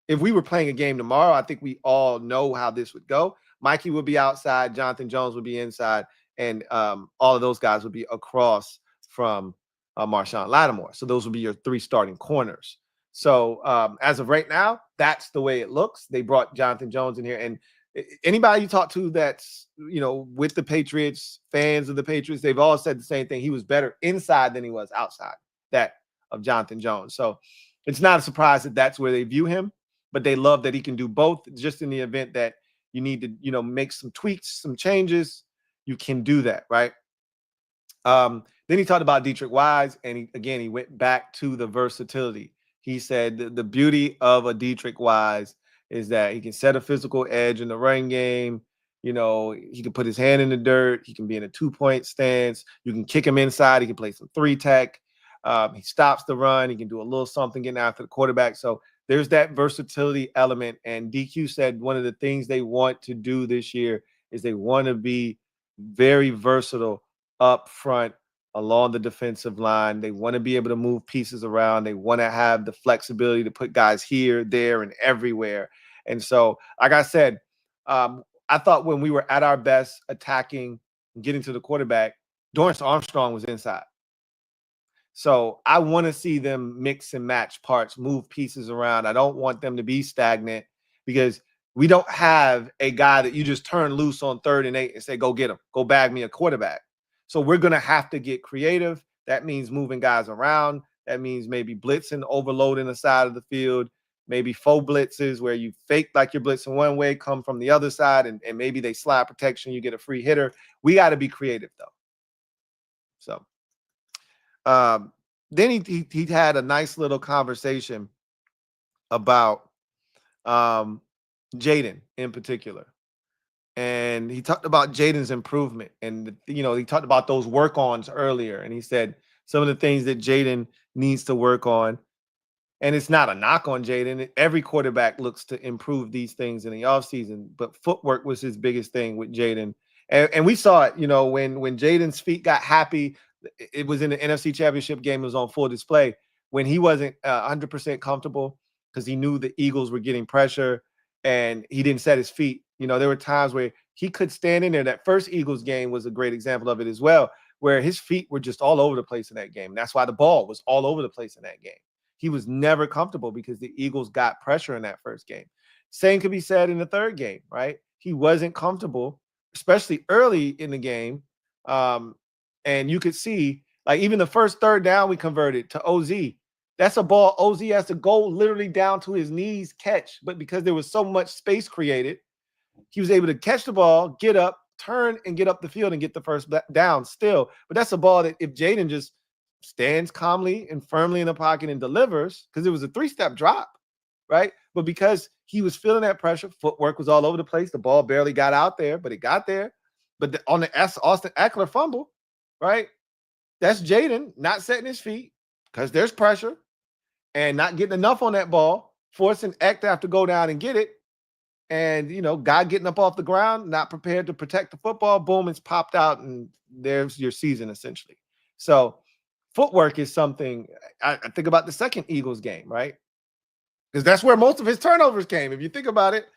if we were playing a game tomorrow, I think we all know how this would go. Mikey would be outside, Jonathan Jones would be inside, and all of those guys would be across from Marshawn Lattimore. So those would be your 3 starting corners. So as of right now, that's the way it looks. They brought Jonathan Jones in here, and anybody you talk to that's, with the Patriots, fans of the Patriots, they've all said the same thing. He was better inside than he was outside that of Jonathan Jones. So it's not a surprise that that's where they view him, but they love that he can do both. Just in the event that you need to, make some tweaks, some changes, you can do that, right? Then he talked about Dietrich Wise, and he went back to the versatility. He said the beauty of a Dietrich Wise is that he can set a physical edge in the running game. He can put his hand in the dirt. He can be in a 2-point stance. You can kick him inside. He can play some 3-tech. He stops the run. He can do a little something getting after the quarterback. So there's that versatility element. And DQ said one of the things they want to do this year is they want to be very versatile up front along the defensive line. They want to be able to move pieces around. They want to have the flexibility to put guys here, there, and everywhere. And so, like I said, I thought when we were at our best attacking and getting to the quarterback, Dorrance Armstrong was inside. So I want to see them mix and match parts, move pieces around. I don't want them to be stagnant, because we don't have a guy that you just turn loose on 3rd and 8 and say, go get him, go bag me a quarterback. So we're going to have to get creative. That means moving guys around. That means maybe blitzing, overloading the side of the field, maybe faux blitzes where you fake like you're blitzing one way, come from the other side, and maybe they slide protection, you get a free hitter. We got to be creative, though. So then he had a nice little conversation about Jayden in particular. And he talked about Jayden's improvement. And, he talked about those work-ons earlier. And he said some of the things that Jayden needs to work on. And it's not a knock on Jayden. Every quarterback looks to improve these things in the offseason. But footwork was his biggest thing with Jayden. And we saw it, when Jayden's feet got happy. It was in the NFC Championship game. It was on full display when he wasn't 100% comfortable because he knew the Eagles were getting pressure and he didn't set his feet. There were times where he could stand in there. That first Eagles game was a great example of it as well, where his feet were just all over the place in that game. And that's why the ball was all over the place in that game. He was never comfortable because the Eagles got pressure in that first game. Same could be said in the third game, right? He wasn't comfortable, especially early in the game. And you could see, like, even the first 3rd down we converted to OZ. That's a ball OZ has to go literally down to his knees, catch. But because there was so much space created, he was able to catch the ball, get up, turn, and get up the field and get the first down still. But that's a ball that if Jayden just stands calmly and firmly in the pocket and delivers, because it was a 3-step drop, right? But because he was feeling that pressure, footwork was all over the place. The ball barely got out there, but it got there. But on the Austin Eckler fumble, right? That's Jayden not setting his feet because there's pressure and not getting enough on that ball, forcing Eck to have to go down and get it. And, guy getting up off the ground, not prepared to protect the football, boom, it's popped out, and there's your season, essentially. So footwork is something I think about the second Eagles game, right? Because that's where most of his turnovers came. If you think about it,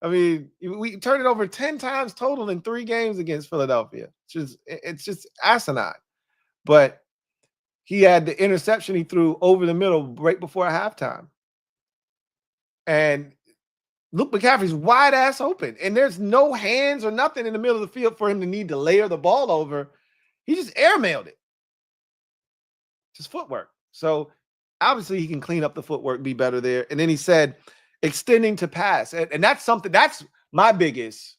I mean, we turned it over 10 times total in 3 games against Philadelphia. It's just asinine. But he had the interception he threw over the middle right before halftime. And Luke McCaffrey's wide ass open. And there's no hands or nothing in the middle of the field for him to need to layer the ball over. He just airmailed it. Just footwork. So obviously he can clean up the footwork, be better there. And then he said extending to pass. And that's something, that's my biggest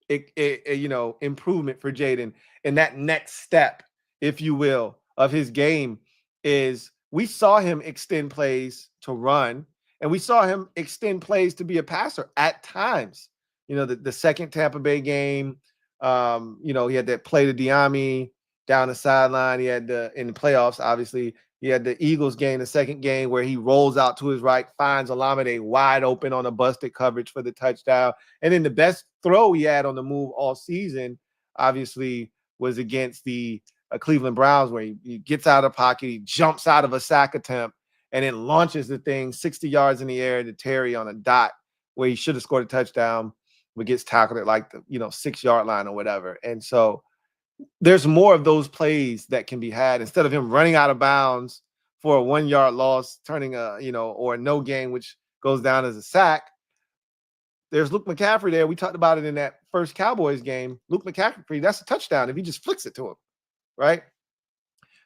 improvement for Jayden. And that next step, if you will, of his game is we saw him extend plays to run, and we saw him extend plays to be a passer at times. The second Tampa Bay game, he had that play to Diami down the sideline. He had in the playoffs, obviously, he had the Eagles game, the second game, where he rolls out to his right, finds Olamide wide open on a busted coverage for the touchdown. And then the best throw he had on the move all season, obviously, was against the Cleveland Browns, where he gets out of the pocket, he jumps out of a sack attempt, and then launches the thing 60 yards in the air to Terry on a dot where he should have scored a touchdown, but gets tackled at like the 6-yard line or whatever. And so there's more of those plays that can be had instead of him running out of bounds for a 1-yard loss, turning or a no gain, which goes down as a sack. There's Luke McCaffrey there. We talked about it in that first Cowboys game. Luke McCaffrey, that's a touchdown if he just flicks it to him, right?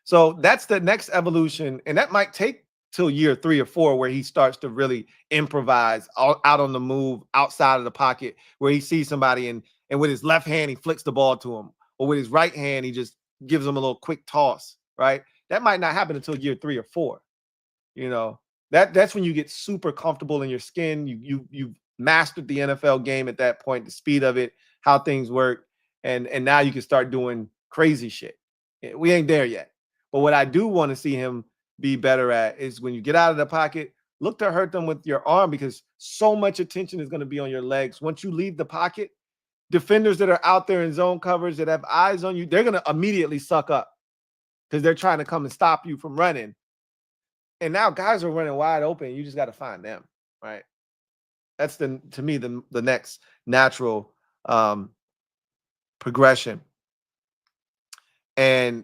So that's the next evolution, and that might take till year 3 or 4 where he starts to really improvise out on the move, outside of the pocket, where he sees somebody and with his left hand he flicks the ball to him, or with his right hand he just gives him a little quick toss, right? That might not happen until year 3 or 4. That's when you get super comfortable in your skin. You've mastered the NFL game at that point, the speed of it, how things work, and now you can start doing crazy shit. We ain't there yet. But what I do want to see him be better at is when you get out of the pocket, look to hurt them with your arm, because so much attention is going to be on your legs. Once you leave the pocket, defenders that are out there in zone coverage that have eyes on you, they're going to immediately suck up because they're trying to come and stop you from running. And now guys are running wide open. You just got to find them, right? That's to me the next natural progression. And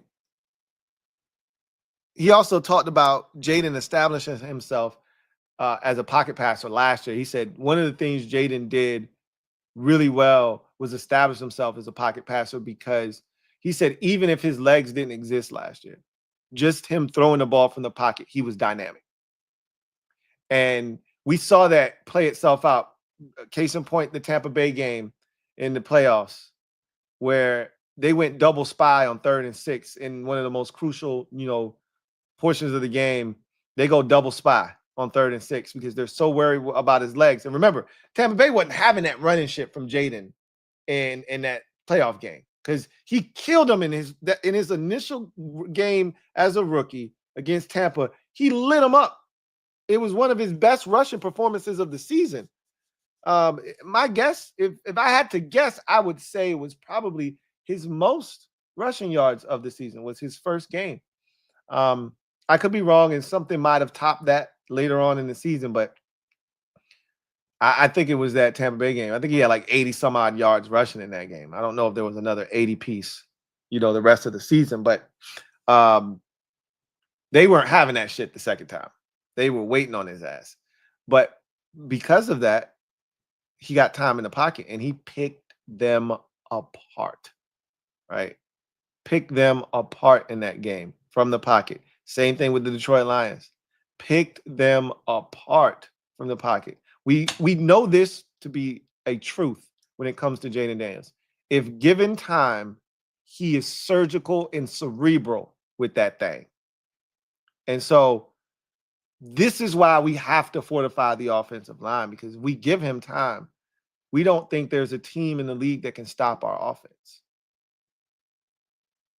he also talked about Jayden establishing himself as a pocket passer last year. He said one of the things Jayden did really well was establish himself as a pocket passer, because he said even if his legs didn't exist last year, just him throwing the ball from the pocket, he was dynamic. And we saw that play itself out. Case in point, the Tampa Bay game in the playoffs, where they went double spy on 3rd and 6 in one of the most crucial, portions of the game. They go double spy on 3rd and 6 because they're so worried about his legs. And remember, Tampa Bay wasn't having that running shit from Jayden in that playoff game, because he killed him in his initial game as a rookie against Tampa. He lit him up. It was one of his best rushing performances of the season. My guess, if I had to guess, I would say it was probably his most rushing yards of the season, was his first game. I could be wrong, and something might have topped that later on in the season, but I think it was that Tampa Bay game. I think he had like 80 some odd yards rushing in that game. I don't know if there was another 80 piece, the rest of the season, but they weren't having that shit the second time. They were waiting on his ass. But because of that, he got time in the pocket and he picked them apart, right? Picked them apart in that game from the pocket. Same thing with the Detroit Lions. Picked them apart from the pocket. We know this to be a truth when it comes to Jayden Daniels. If given time, he is surgical and cerebral with that thing. And so this is why we have to fortify the offensive line, because we give him time. We don't think there's a team in the league that can stop our offense.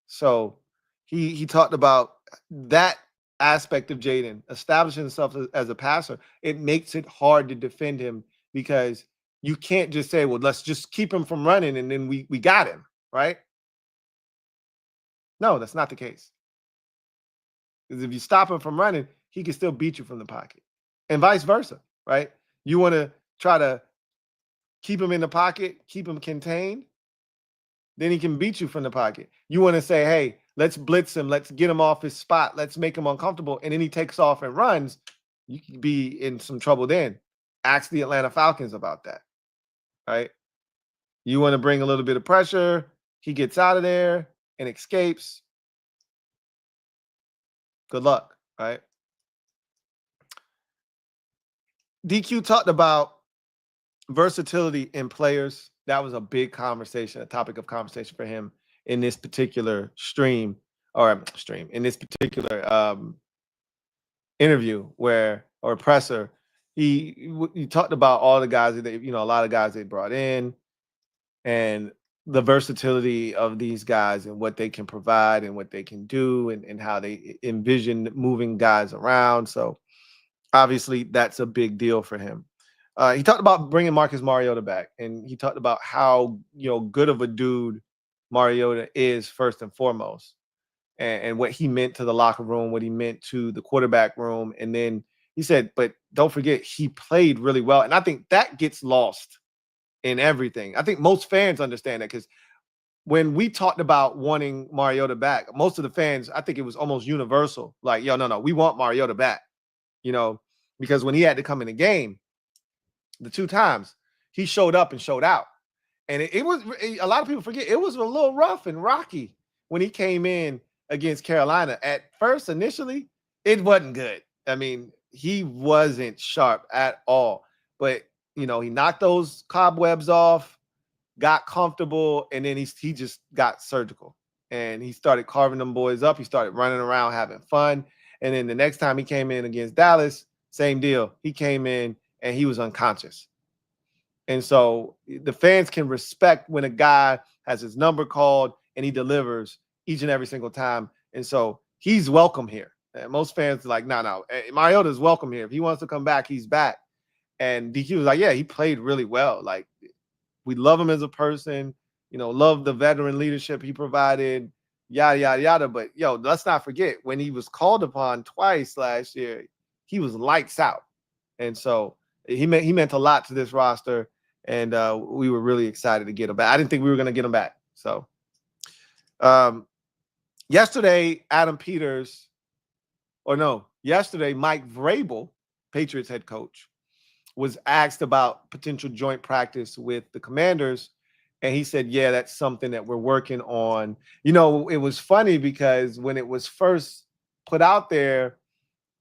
So he talked about that aspect of Jayden establishing himself as a passer. It makes it hard to defend him, because you can't just say, well, let's just keep him from running and then we got him, right? No, that's not the case. Because if you stop him from running, he can still beat you from the pocket, and vice versa, right? You want to try to keep him in the pocket, keep him contained, then he can beat you from the pocket. You want to say, hey, let's blitz him, let's get him off his spot, let's make him uncomfortable, and then he takes off and runs, you could be in some trouble then. Ask the Atlanta Falcons about that, right? You want to bring a little bit of pressure, he gets out of there and escapes. Good luck, right? DQ talked about versatility in players. That was a big conversation, a topic of conversation for him in this particular in this particular interview or presser. He talked about all the guys that a lot of guys they brought in, and the versatility of these guys and what they can provide and what they can do, and how they envision moving guys around. So obviously that's a big deal for him. He talked about bringing Marcus Mariota back, and he talked about how good of a dude Mariota is first and foremost. and what he meant to the locker room, what he meant to the quarterback room. And then he said, but don't forget, he played really well. And I think that gets lost in everything. I think most fans understand that, because when we talked about wanting Mariota back, most of the fans, I think it was almost universal. Like, yo, no, we want Mariota back, because when he had to come in the game, the 2 times, he showed up and showed out. And it was, a lot of people forget, it was a little rough and rocky when he came in against Carolina. At first, initially, it wasn't good. I mean, he wasn't sharp at all. But, he knocked those cobwebs off, got comfortable, and then he just got surgical. And he started carving them boys up. He started running around, having fun. And then the next time he came in against Dallas, same deal. He came in and he was unconscious. And so the fans can respect when a guy has his number called and he delivers each and every single time. And so he's welcome here. And most fans are like, no, Mariota is welcome here. If he wants to come back, he's back. And DQ was like, yeah, he played really well. Like, we love him as a person, love the veteran leadership he provided, yada, yada, yada. But, let's not forget, when he was called upon twice last year, he was lights out. And so he meant a lot to this roster. And we were really excited to get him back. I didn't think we were going to get him back. So yesterday, Mike Vrabel, Patriots head coach, was asked about potential joint practice with the Commanders. And he said, yeah, that's something that we're working on. It was funny because when it was first put out there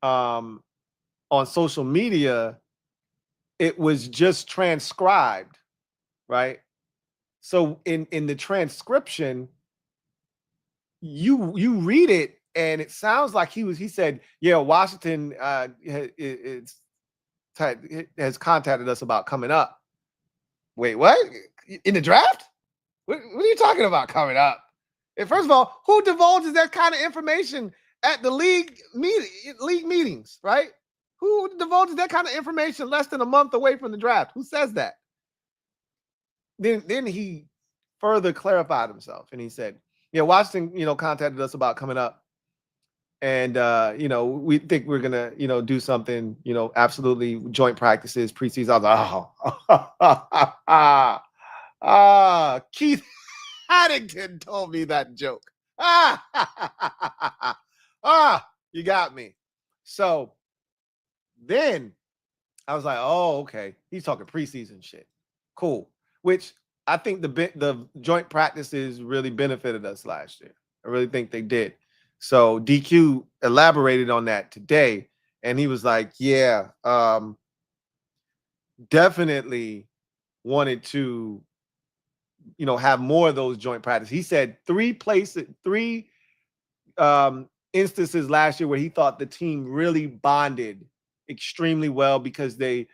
on social media, it was just transcribed, right? So in the transcription, you read it and it sounds like he said, yeah, Washington has contacted us about coming up. Wait, what? In the draft? What are you talking about coming up? And first of all, who divulges that kind of information at the league meetings, right? Who divulges that kind of information less than a month away from the draft? Who says that? Then he further clarified himself and he said, yeah, Washington, contacted us about coming up. And, we think we're going to, do something, absolutely joint practices, preseason. I was like, Keith Haddington told me that joke. You got me. So then I was like, oh, okay. He's talking preseason shit. Cool. Which I think the joint practices really benefited us last year. I really think they did. So DQ elaborated on that today, and he was like, yeah, definitely wanted to, have more of those joint practices. He said 3 instances last year where he thought the team really bonded extremely well because it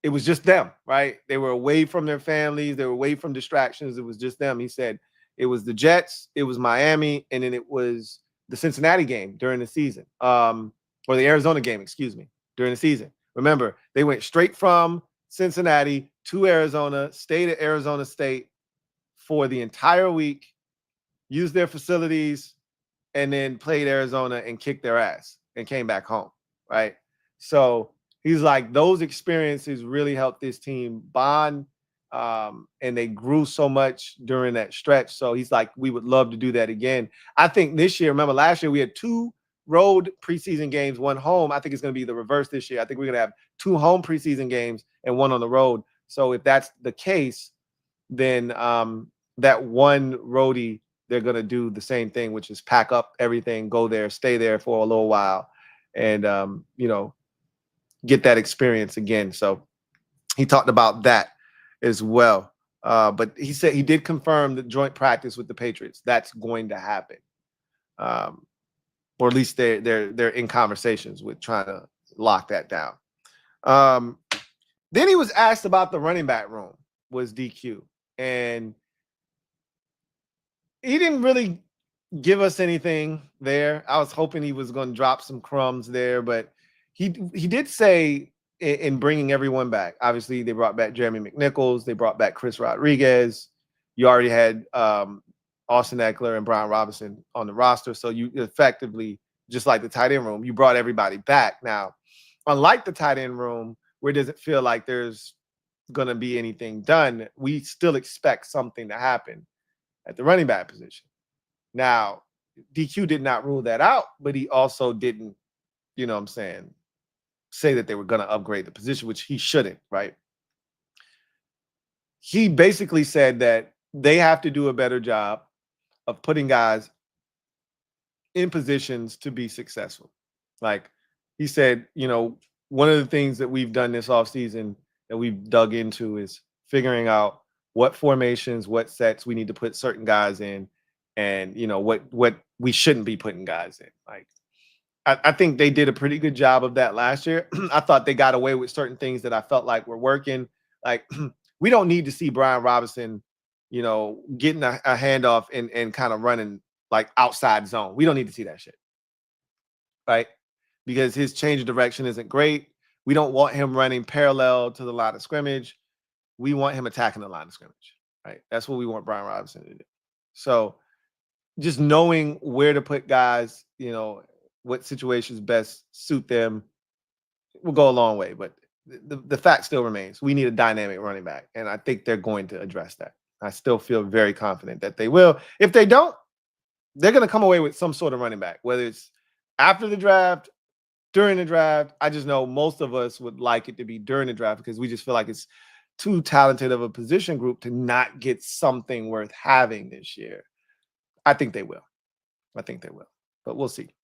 was just them, right? They were away from their families. They were away from distractions. It was just them. He said it was the Jets, it was Miami, and then it was the Cincinnati game during the season, or the Arizona game, during the season. Remember, they went straight from Cincinnati to Arizona, stayed at Arizona State for the entire week, used their facilities, and then played Arizona and kicked their ass and came back home, right? So he's like, those experiences really helped this team bond, and they grew so much during that stretch. So he's like, we would love to do that again. I think this year, remember last year we had 2 road preseason games, 1 home. I think it's going to be the reverse this year. I think we're going to have 2 home preseason games and 1 on the road. So if that's the case, then that 1 roadie, they're going to do the same thing, which is pack up everything, go there, stay there for a little while, and, get that experience again. So he talked about that as well. But he said he did confirm the joint practice with the Patriots. That's going to happen. Or at least they're in conversations with trying to lock that down. Then he was asked about the running back room, was DQ. And he didn't really give us anything there. I was hoping he was going to drop some crumbs there, but he did say in bringing everyone back. Obviously, they brought back Jeremy McNichols. They brought back Chris Rodriguez. You already had Austin Eckler and Brian Robinson on the roster. So you effectively, just like the tight end room, you brought everybody back. Now, unlike the tight end room, where it doesn't feel like there's going to be anything done, we still expect something to happen at the running back position. Now, DQ did not rule that out, but he also didn't, you know what I'm saying, say that they were going to upgrade the position, which he shouldn't, right? He basically said that they have to do a better job of putting guys in positions to be successful. Like he said, you know, one of the things that we've done this offseason that we've dug into is figuring out what formations, what sets we need to put certain guys in, and you know what we shouldn't be putting guys in. Like I think they did a pretty good job of that last year. I thought they got away with certain things that I felt like were working. Like we don't need to see Brian Robinson, you know, getting a handoff and kind of running like outside zone. We don't need to see that shit, right? Because his change of direction isn't great. We don't want him running parallel to the line of scrimmage. We want him attacking the line of scrimmage, right? That's what we want Brian Robinson to do. So just knowing where to put guys, you know, what situations best suit them will go a long way. But the fact still remains. We need a dynamic running back. And I think they're going to address that. I still feel very confident that they will. If they don't, they're going to come away with some sort of running back, whether it's after the draft, during the draft. I just know most of us would like it to be during the draft because we just feel like it's too talented of a position group to not get something worth having this year. I think they will. I think they will, but we'll see.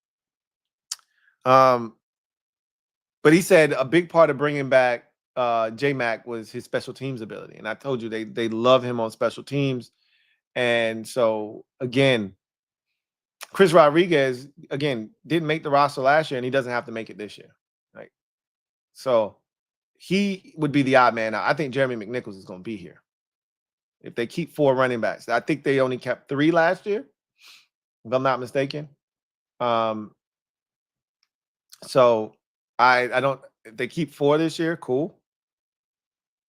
But he said a big part of bringing back J-Mac was his special teams ability. And I told you they love him on special teams. And so, again, Chris Rodriguez, again, didn't make the roster last year, and he doesn't have to make it this year. Right? So he would be the odd man out. I think Jeremy McNichols is going to be here. If they keep 4 running backs. I think they only kept 3 last year, if I'm not mistaken. So I don't, if they keep 4 this year, cool.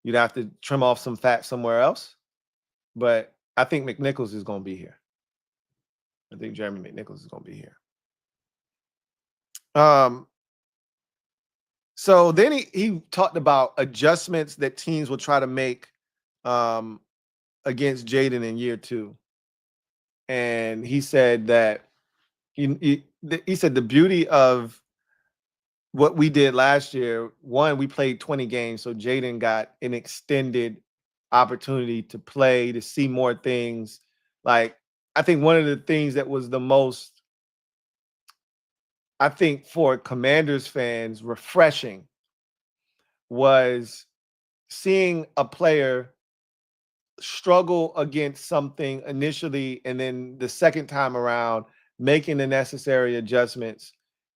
You'd have to trim off some fat somewhere else. But I think McNichols is going to be here. I think Jeremy McNichols is going to be here. So then he talked about adjustments that teams will try to make against Jayden in year 2. And he said that he said the beauty of what we did last year, one, we played 20 games, so Jayden got an extended opportunity to play, to see more things. Like, I think one of the things that was the most, I think for Commanders fans, refreshing was seeing a player struggle against something initially and then the second time around making the necessary adjustments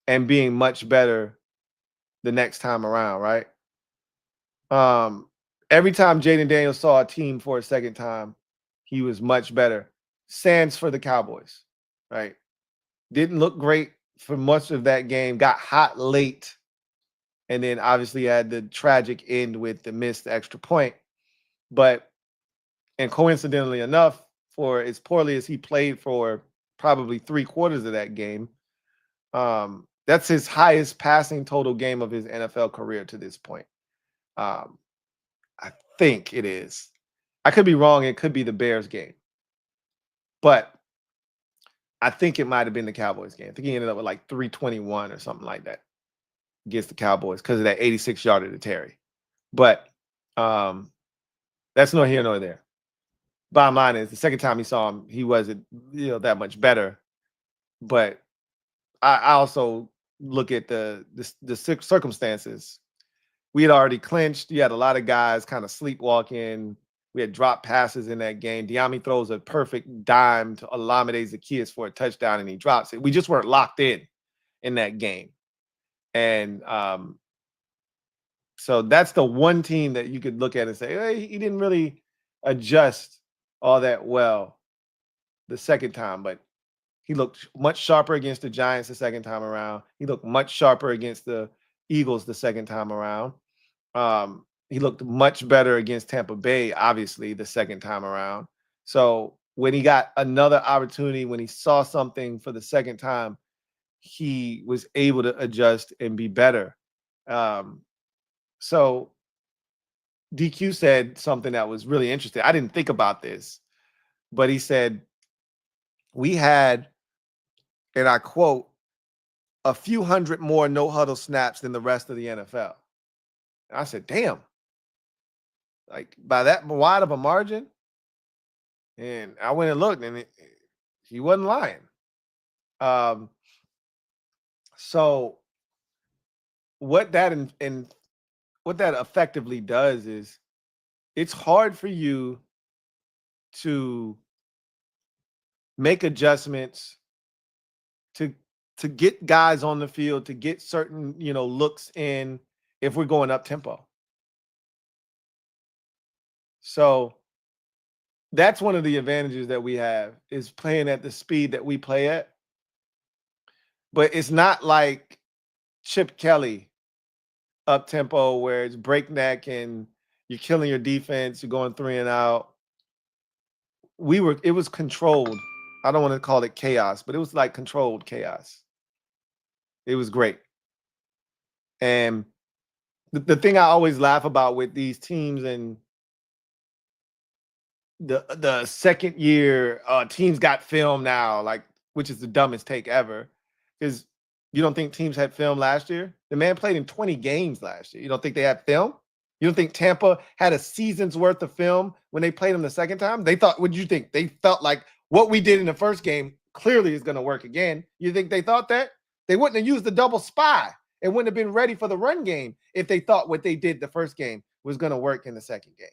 and being much better the next time around, right? Every time Jayden Daniels saw a team for a second time, he was much better. Sans for the Cowboys, right? Didn't look great for much of that game, got hot late, and then obviously had the tragic end with the missed extra point. But, and coincidentally enough, for as poorly as he played for probably 3/4 of that game, that's his highest passing total game of his NFL career to this point. I think it is. I could be wrong. It could be the Bears game. But I think it might have been the Cowboys game. I think he ended up with like 321 or something like that against the Cowboys because of that 86-yarder to Terry. But that's nor here nor there. Bottom line is the second time he saw him, he wasn't that much better. But I also look at the circumstances. We had already clinched. You had a lot of guys kind of sleepwalking. We had dropped passes in that game. Diami throws a perfect dime to Olamide Zaccheaus for a touchdown, and he drops it. We just weren't locked in that game. And so that's the one team that you could look at and say, hey, he didn't really adjust all that well the second time. But he looked much sharper against the Giants the second time around. He looked much sharper against the Eagles the second time around. He looked much better against Tampa Bay, obviously, the second time around. So when he got another opportunity, when he saw something for the second time, he was able to adjust and be better. So DQ said something that was really interesting. I didn't think about this, but he said, we had, and I quote, a few hundred more no-huddle snaps than the rest of the NFL. And I said, damn, like by that wide of a margin? And I went and looked, and he wasn't lying. So what that and what that effectively does is it's hard for you to make adjustments to get guys on the field, to get certain, looks in if we're going up tempo. So that's one of the advantages that we have, is playing at the speed that we play at. But it's not like Chip Kelly up tempo where it's breakneck and you're killing your defense, you're going 3 and out. It was controlled. I don't want to call it chaos, but it was like controlled chaos. It was great. And the thing I always laugh about with these teams and the second year teams got film now, like, which is the dumbest take ever, because you don't think teams had film last year? The man played in 20 games last year. You don't think they had film? You don't think Tampa had a season's worth of film when they played him the second time? They thought, what did you think? They felt like what we did in the first game clearly is going to work again. You think they thought that? They wouldn't have used the double spy and wouldn't have been ready for the run game if they thought what they did the first game was going to work in the second game.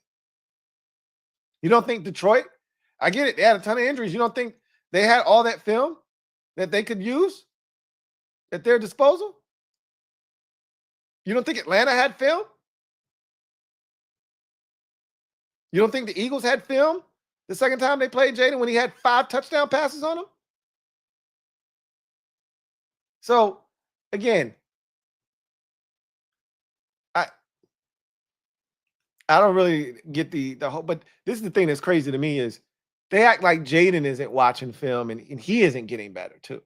You don't think Detroit, I get it, they had a ton of injuries. You don't think they had all that film that they could use at their disposal? You don't think Atlanta had film? You don't think the Eagles had film the second time they played Jayden when he had 5 touchdown passes on him? So, again, I don't really get the whole, but this is the thing that's crazy to me is they act like Jayden isn't watching film and he isn't getting better too.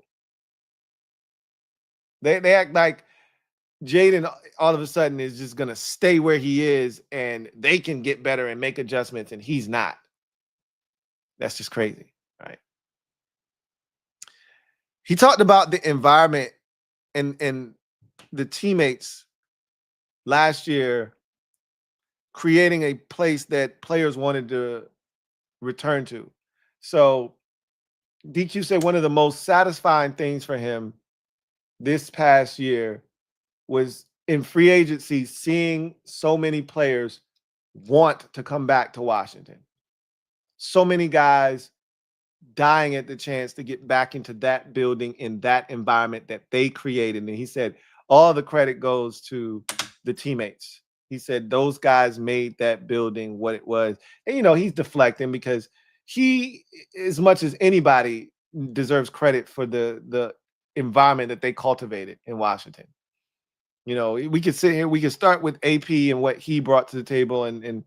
They act like Jayden all of a sudden is just going to stay where he is and they can get better and make adjustments and he's not. That's just crazy, right? He talked about the environment and the teammates last year creating a place that players wanted to return to. So DQ said one of the most satisfying things for him this past year was in free agency, seeing so many players want to come back to Washington. So many guys dying at the chance to get back into that building in that environment that they created. And he said all the credit goes to the teammates. He said those guys made that building what it was. And, he's deflecting because he, as much as anybody, deserves credit for the environment that they cultivated in Washington. We could sit here, we could start with AP and what he brought to the table and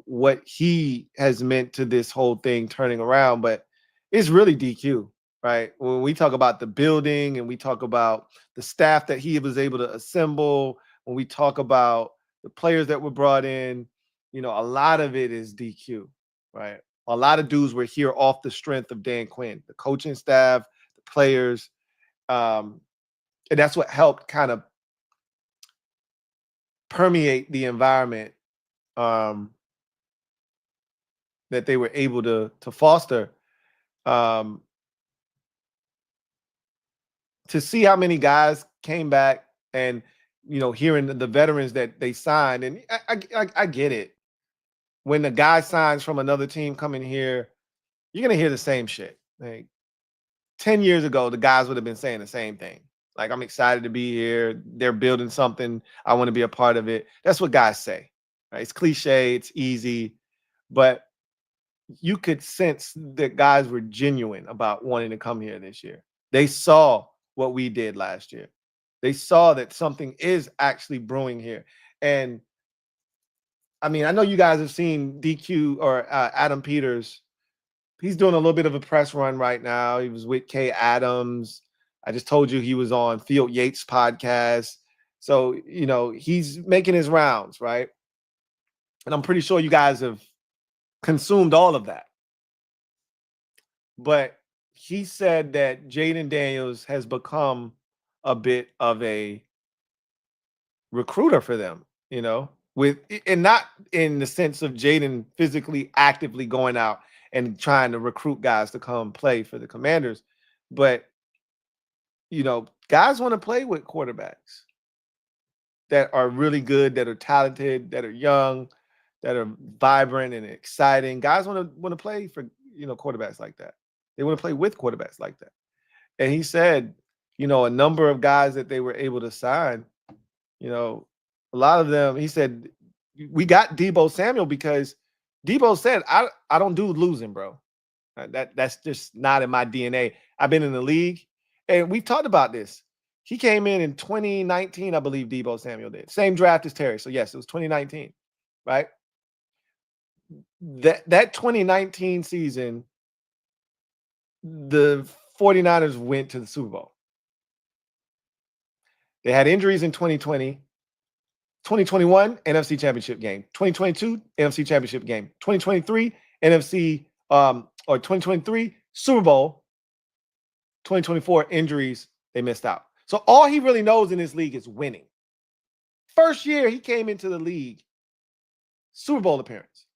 what he has meant to this whole thing turning around, but it's really DQ, right? When we talk about the building and we talk about the staff that he was able to assemble, when we talk about the players that were brought in, a lot of it is DQ, right? A lot of dudes were here off the strength of Dan Quinn, the coaching staff, the players, and that's what helped kind of permeate the environment that they were able to foster. To see how many guys came back and, hearing the veterans that they signed. And I get it. When the guy signs from another team coming here, you're going to hear the same shit. Like 10 years ago, the guys would have been saying the same thing. Like, I'm excited to be here. They're building something. I want to be a part of it. That's what guys say. Right? It's cliche. It's easy. But you could sense that guys were genuine about wanting to come here this year. They saw what we did last year. They saw that something is actually brewing here. And I mean, I know you guys have seen DQ or Adam Peters he's doing a little bit of a press run right now. He was with Kay Adams. I just told you he was on Field Yates' podcast. So, you know, he's making his rounds, right? And I'm pretty sure you guys have consumed all of that. But he said that Jayden Daniels has become a bit of a recruiter for them, you know, and not in the sense of Jayden physically actively going out and trying to recruit guys to come play for the Commanders, but you know, guys want to play with quarterbacks that are really good, that are talented, that are young, that are vibrant and exciting. Guys want to play for, you know, quarterbacks like that. They want to play with quarterbacks like that. And he said, you know, a number of guys that they were able to sign, you know, a lot of them, he said, we got Deebo Samuel because Deebo said, I don't do losing, bro. That's just not in my DNA. I've been in the league, and we've talked about this. He came in 2019, I believe Deebo Samuel did. Same draft as Terry. So, yes, it was 2019, right? That 2019 season, the 49ers went to the Super Bowl. They had injuries in 2020. 2021 NFC Championship game, 2022 NFC Championship game, 2023 NFC or 2023 Super Bowl, 2024 injuries, they missed out. So all he really knows in this league is winning. First year he came into the league, Super Bowl appearance.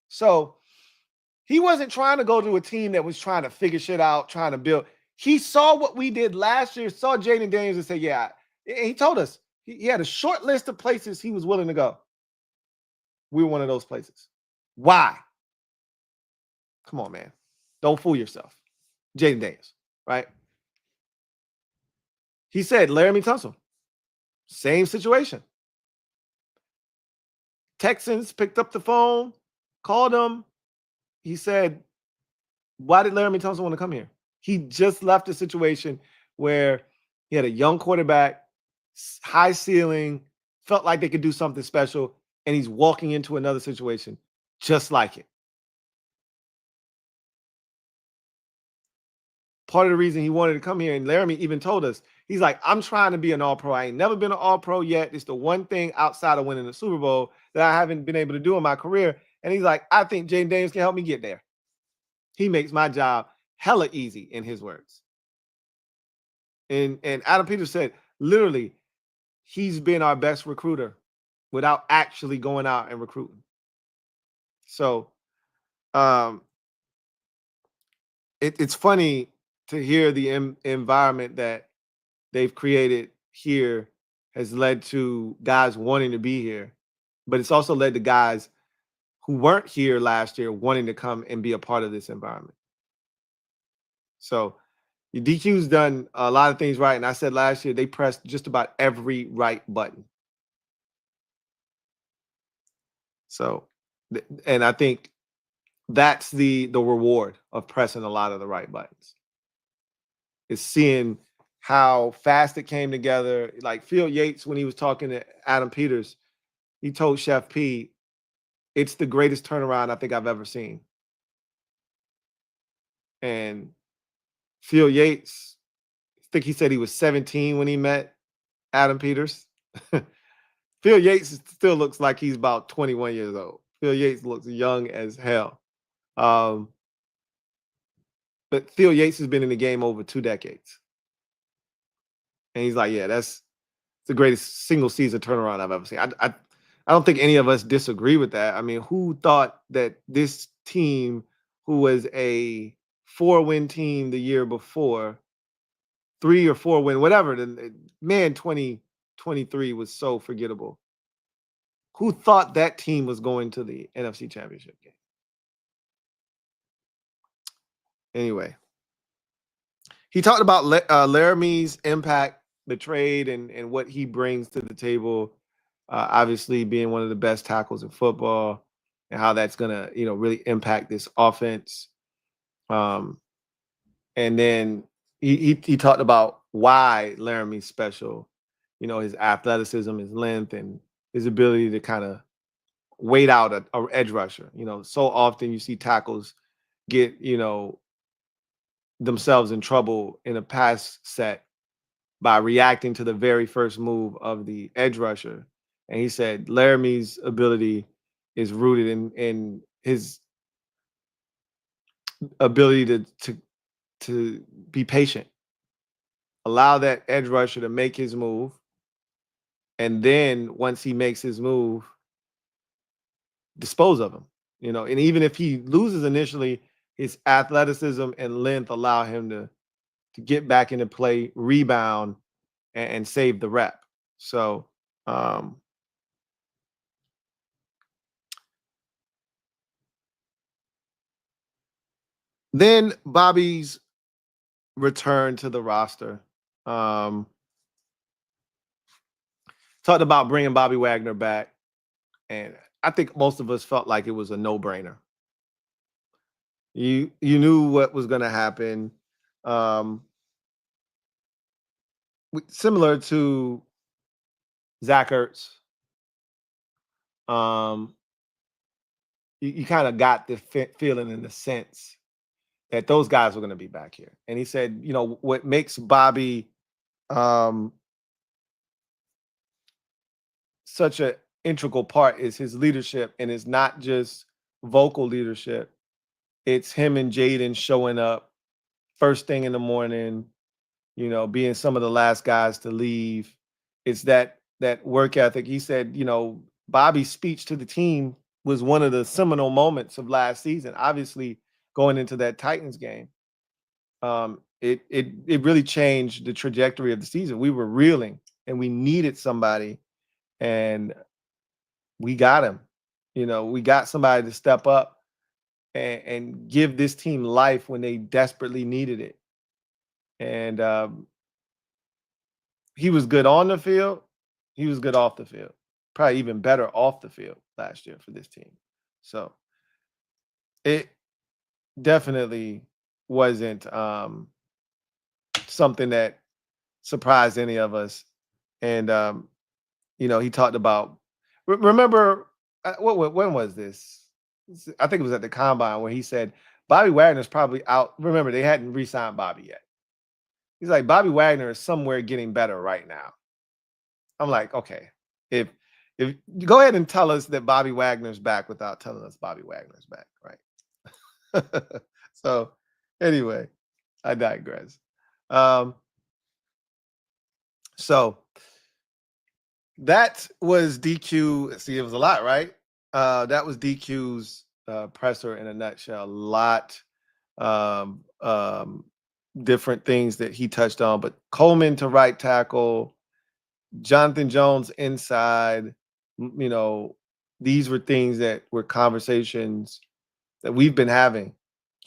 So he wasn't trying to go to a team that was trying to figure shit out, trying to build. He saw what we did last year, saw Jayden Daniels and said, yeah, he told us, he had a short list of places he was willing to go. We were one of those places. Why? Come on, man. Don't fool yourself. Jayden Daniels, right? He said Laramie Tunsil. Same situation. Texans picked up the phone, called him. He said, why did Laramie Tunsil want to come here? He just left a situation where he had a young quarterback, high ceiling, felt like they could do something special, and he's walking into another situation just like it. Part of the reason he wanted to come here, and Laramie even told us, he's like, I'm trying to be an all-pro. I ain't never been an all-pro yet. It's the one thing outside of winning the Super Bowl that I haven't been able to do in my career. And he's like, I think Jayden Daniels can help me get there. He makes my job hella easy, in his words. And Adam Peters said, literally, he's been our best recruiter without actually going out and recruiting. So it's funny to hear the environment that they've created here has led to guys wanting to be here, but it's also led to guys who weren't here last year wanting to come and be a part of this environment. So DQ's done a lot of things right. And I said last year, they pressed just about every right button. So, and I think that's the reward of pressing a lot of the right buttons. Is seeing how fast it came together. Like Field Yates, when he was talking to Adam Peters, he told Chef P, it's the greatest turnaround I think I've ever seen. And Field Yates, I think he said he was 17 when he met Adam Peters. Field Yates still looks like he's about 21 years old. Field Yates looks young as hell. But Field Yates has been in the game over 2 decades. And he's like, yeah, that's the greatest single season turnaround I've ever seen. I don't think any of us disagree with that. I mean, who thought that this team, who was a 4-win team the year before, 3 or 4 win, whatever, man, 2023 was so forgettable. Who thought that team was going to the NFC Championship game? Anyway, he talked about Laramie's impact, the trade, and what he brings to the table. Obviously, being one of the best tackles in football, and how that's gonna, really impact this offense. And then he talked about why Laramie's special. His athleticism, his length, and his ability to kind of wait out a edge rusher. So often you see tackles get, themselves in trouble in a pass set by reacting to the very first move of the edge rusher. And he said Laramie's ability is rooted in his ability to be patient, allow that edge rusher to make his move, and then once he makes his move, dispose of him. And even if he loses initially, his athleticism and length allow him to get back into play, rebound, and save the rep. So then Bobby's return to the roster. Talked about bringing Bobby Wagner back, and I think most of us felt like it was a no-brainer. You knew what was going to happen. Similar to Zach Ertz. You kind of got the feeling in the sense that those guys were going to be back here. And he said, what makes Bobby such an integral part is his leadership, and it's not just vocal leadership. It's him and Jayden showing up first thing in the morning, being some of the last guys to leave. It's that work ethic. He said, Bobby's speech to the team was one of the seminal moments of last season. Obviously, going into that Titans game, it really changed the trajectory of the season. We were reeling, and we needed somebody, and we got him. We got somebody to step up and give this team life when they desperately needed it. And he was good on the field. He was good off the field. Probably even better off the field last year for this team. So it definitely wasn't something that surprised any of us. And he talked about. Remember when was this? I think it was at the combine where he said Bobby Wagner's probably out. Remember, they hadn't re-signed Bobby yet. He's like, Bobby Wagner is somewhere getting better right now. I'm like, okay, if you go ahead and tell us that Bobby Wagner's back without telling us Bobby Wagner's back, right? So anyway, I digress. So that was DQ. See, it was a lot, right? That was DQ's presser in a nutshell. A lot different things that he touched on, but Coleman to right tackle, Jonathan Jones inside, these were things that were conversations that we've been having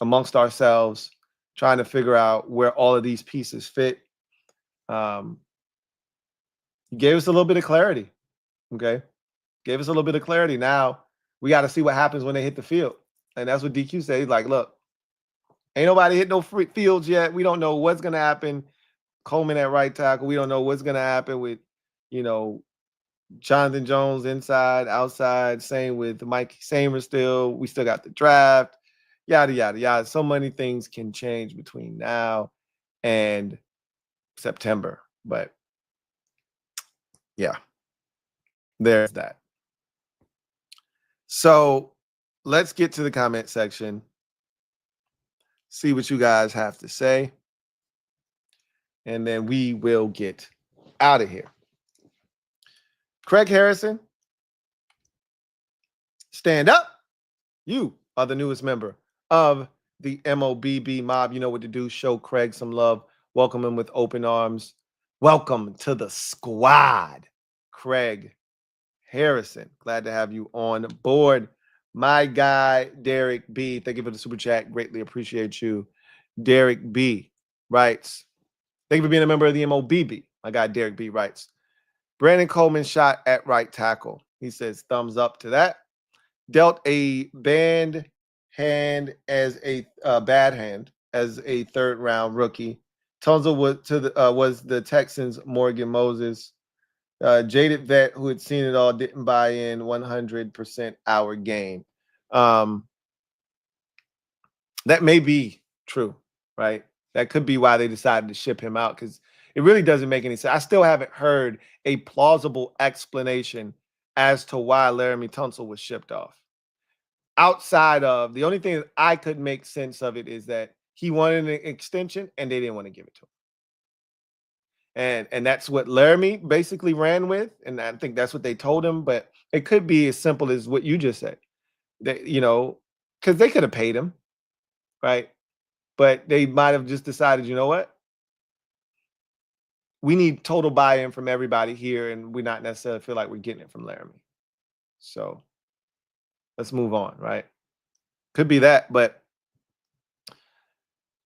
amongst ourselves, trying to figure out where all of these pieces fit. He gave us a little bit of clarity. Okay. Gave us a little bit of clarity. Now we got to see what happens when they hit the field. And that's what DQ said. He's like, look, ain't nobody hit no free fields yet. We don't know what's going to happen. Coleman at right tackle. We don't know what's going to happen with, Jonathan Jones inside, outside. Same with Mike Samer still. We still got the draft. Yada, yada, yada. So many things can change between now and September. But yeah, there's that. So let's get to the comment section. See what you guys have to say. And then we will get out of here. Craig Harrison, stand up. You are the newest member of the MOBB mob. You know what to do. Show Craig some love. Welcome him with open arms. Welcome to the squad, Craig Harrison. Glad to have you on board. My guy, Derek B. Thank you for the super chat. Greatly appreciate you. Derek B. writes, thank you for being a member of the MOBB. My guy, Derek B. writes, Brandon Coleman shot at right tackle. He says, thumbs up to that. Dealt a bad hand as a third round rookie. Tunsil was the Texans' Morgan Moses. Jaded vet who had seen it all didn't buy in 100% our game. That may be true, right? That could be why they decided to ship him out, because it really doesn't make any sense. I still haven't heard a plausible explanation as to why Laramie Tunsil was shipped off. Outside of the only thing that I could make sense of it is that he wanted an extension and they didn't want to give it to him. And that's what Laramie basically ran with. And I think that's what they told him. But it could be as simple as what you just said. That, because they could have paid him, right? But they might have just decided, you know what? We need total buy-in from everybody here, and we not necessarily feel like we're getting it from Laramie. So let's move on, right? Could be that, but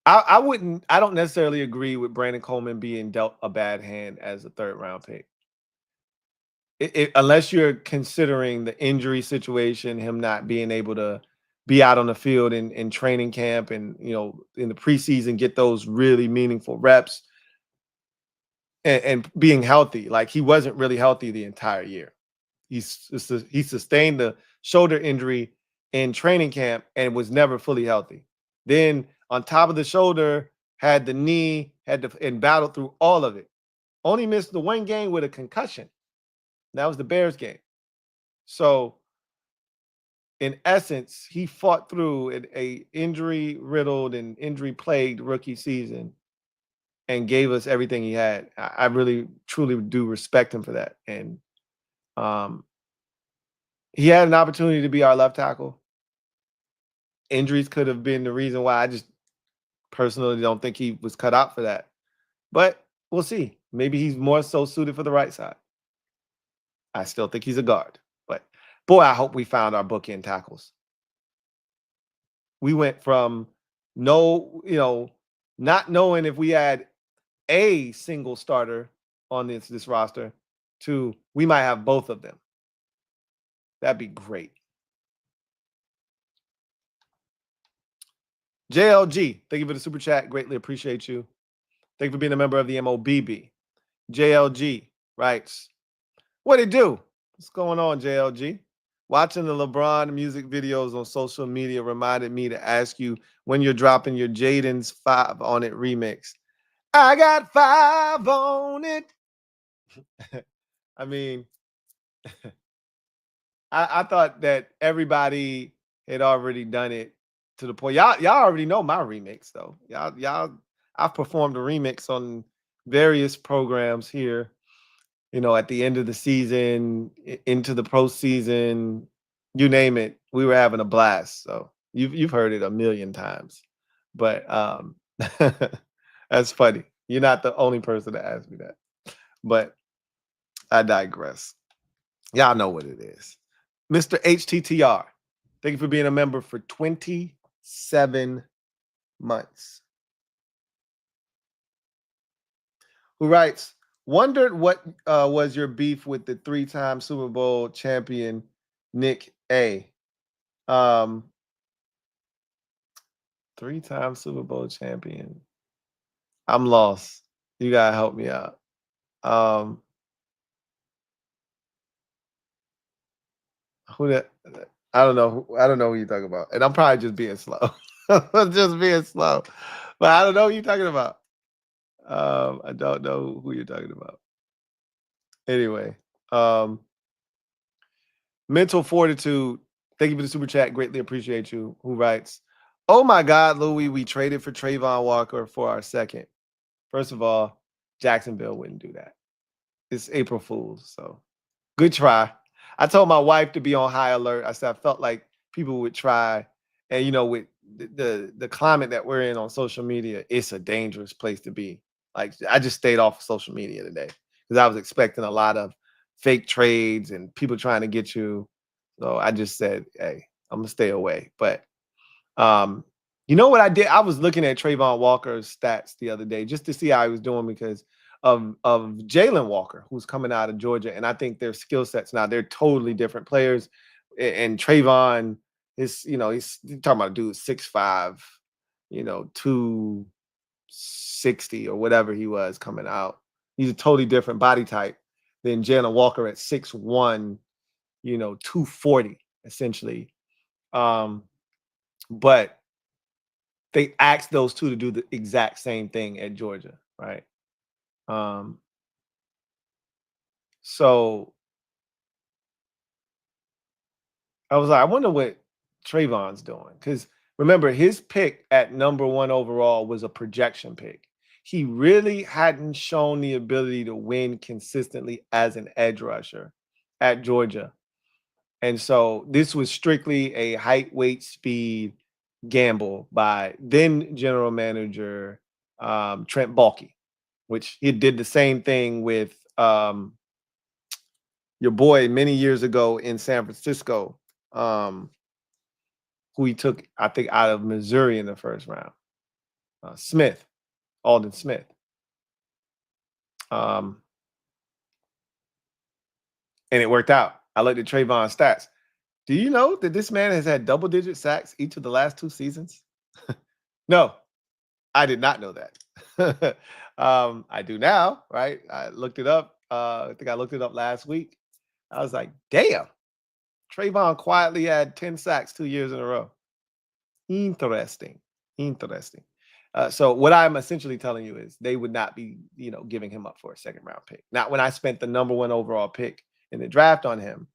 I don't necessarily agree with Brandon Coleman being dealt a bad hand as a third-round pick. Unless you're considering the injury situation, him not being able to be out on the field in training camp and, in the preseason, get those really meaningful reps and being healthy. Like, he wasn't really healthy the entire year. He sustained the shoulder injury in training camp and was never fully healthy. Then on top of the shoulder, had the knee, and battled through all of it. Only missed the one game with a concussion. That was the Bears game. So in essence, he fought through a injury-riddled and injury-plagued rookie season and gave us everything he had. I really, truly do respect him for that. And he had an opportunity to be our left tackle. Injuries could have been the reason why. I just personally don't think he was cut out for that. But we'll see. Maybe he's more so suited for the right side. I still think he's a guard. But, boy, I hope we found our bookend tackles. We went from not knowing if we had a single starter on this roster to we might have both of them. That'd be great. JLG, thank you for the super chat. Greatly appreciate you. Thank you for being a member of the MOBB. JLG writes, what it do? What's going on, JLG? Watching the LeBron music videos on social media reminded me to ask you when you're dropping your Jayden's 5 on It remix. I got 5 on it. I mean, I thought that everybody had already done it to the point. Y'all already know my remix, though. I've performed a remix on various programs here, at the end of the season, into the postseason, you name it. We were having a blast. So you've heard it a million times. But that's funny. You're not the only person to ask me that. But I digress. Y'all know what it is. Mr. HTTR, thank you for being a member for 27 months. Who writes, wondered what was your beef with the 3-time Super Bowl champion, Nick A. 3-time Super Bowl champion. I'm lost. You gotta help me out. I don't know who you're talking about. And I'm probably just being slow. Just being slow. But I don't know who you're talking about. I don't know who you're talking about. Anyway, Mental Fortitude, thank you for the super chat. Greatly appreciate you. Who writes, oh my God, Louie, we traded for Trayvon Walker for our second. First of all, Jacksonville wouldn't do that. It's April Fool's, so good try. I told my wife to be on high alert. I said I felt like people would try, and with the climate that we're in on social media, it's a dangerous place to be. Like, I just stayed off of social media today because I was expecting a lot of fake trades and people trying to get you. So I just said, hey, I'm gonna stay away. But you know what I did? I was looking at Trayvon Walker's stats the other day just to see how he was doing because of Jalen Walker, who's coming out of Georgia. And I think their skill sets now, they're totally different players. And Trayvon is, he's talking about a dude 6'5", 260 or whatever he was coming out. He's a totally different body type than Jalen Walker at 6'1", 240 essentially. But they asked those two to do the exact same thing at Georgia, right? So I was like, I wonder what Trayvon's doing. Because remember, his pick at number 1 overall was a projection pick. He really hadn't shown the ability to win consistently as an edge rusher at Georgia. And so this was strictly a height, weight, speed gamble by then general manager Trent Baalke, which he did the same thing with your boy many years ago in San Francisco, who he took, I think, out of Missouri in the first round, Alden Smith. And it worked out. I looked at Trayvon's stats. Do you know that this man has had double-digit sacks each of the last 2 seasons? No, I did not know that. I do now, right? I looked it up. I think I looked it up last week. I was like, damn, Trayvon quietly had 10 sacks 2 years in a row. Interesting. So what I'm essentially telling you is they would not be, giving him up for a 2nd round pick. Not when I spent the number 1 overall pick in the draft on him.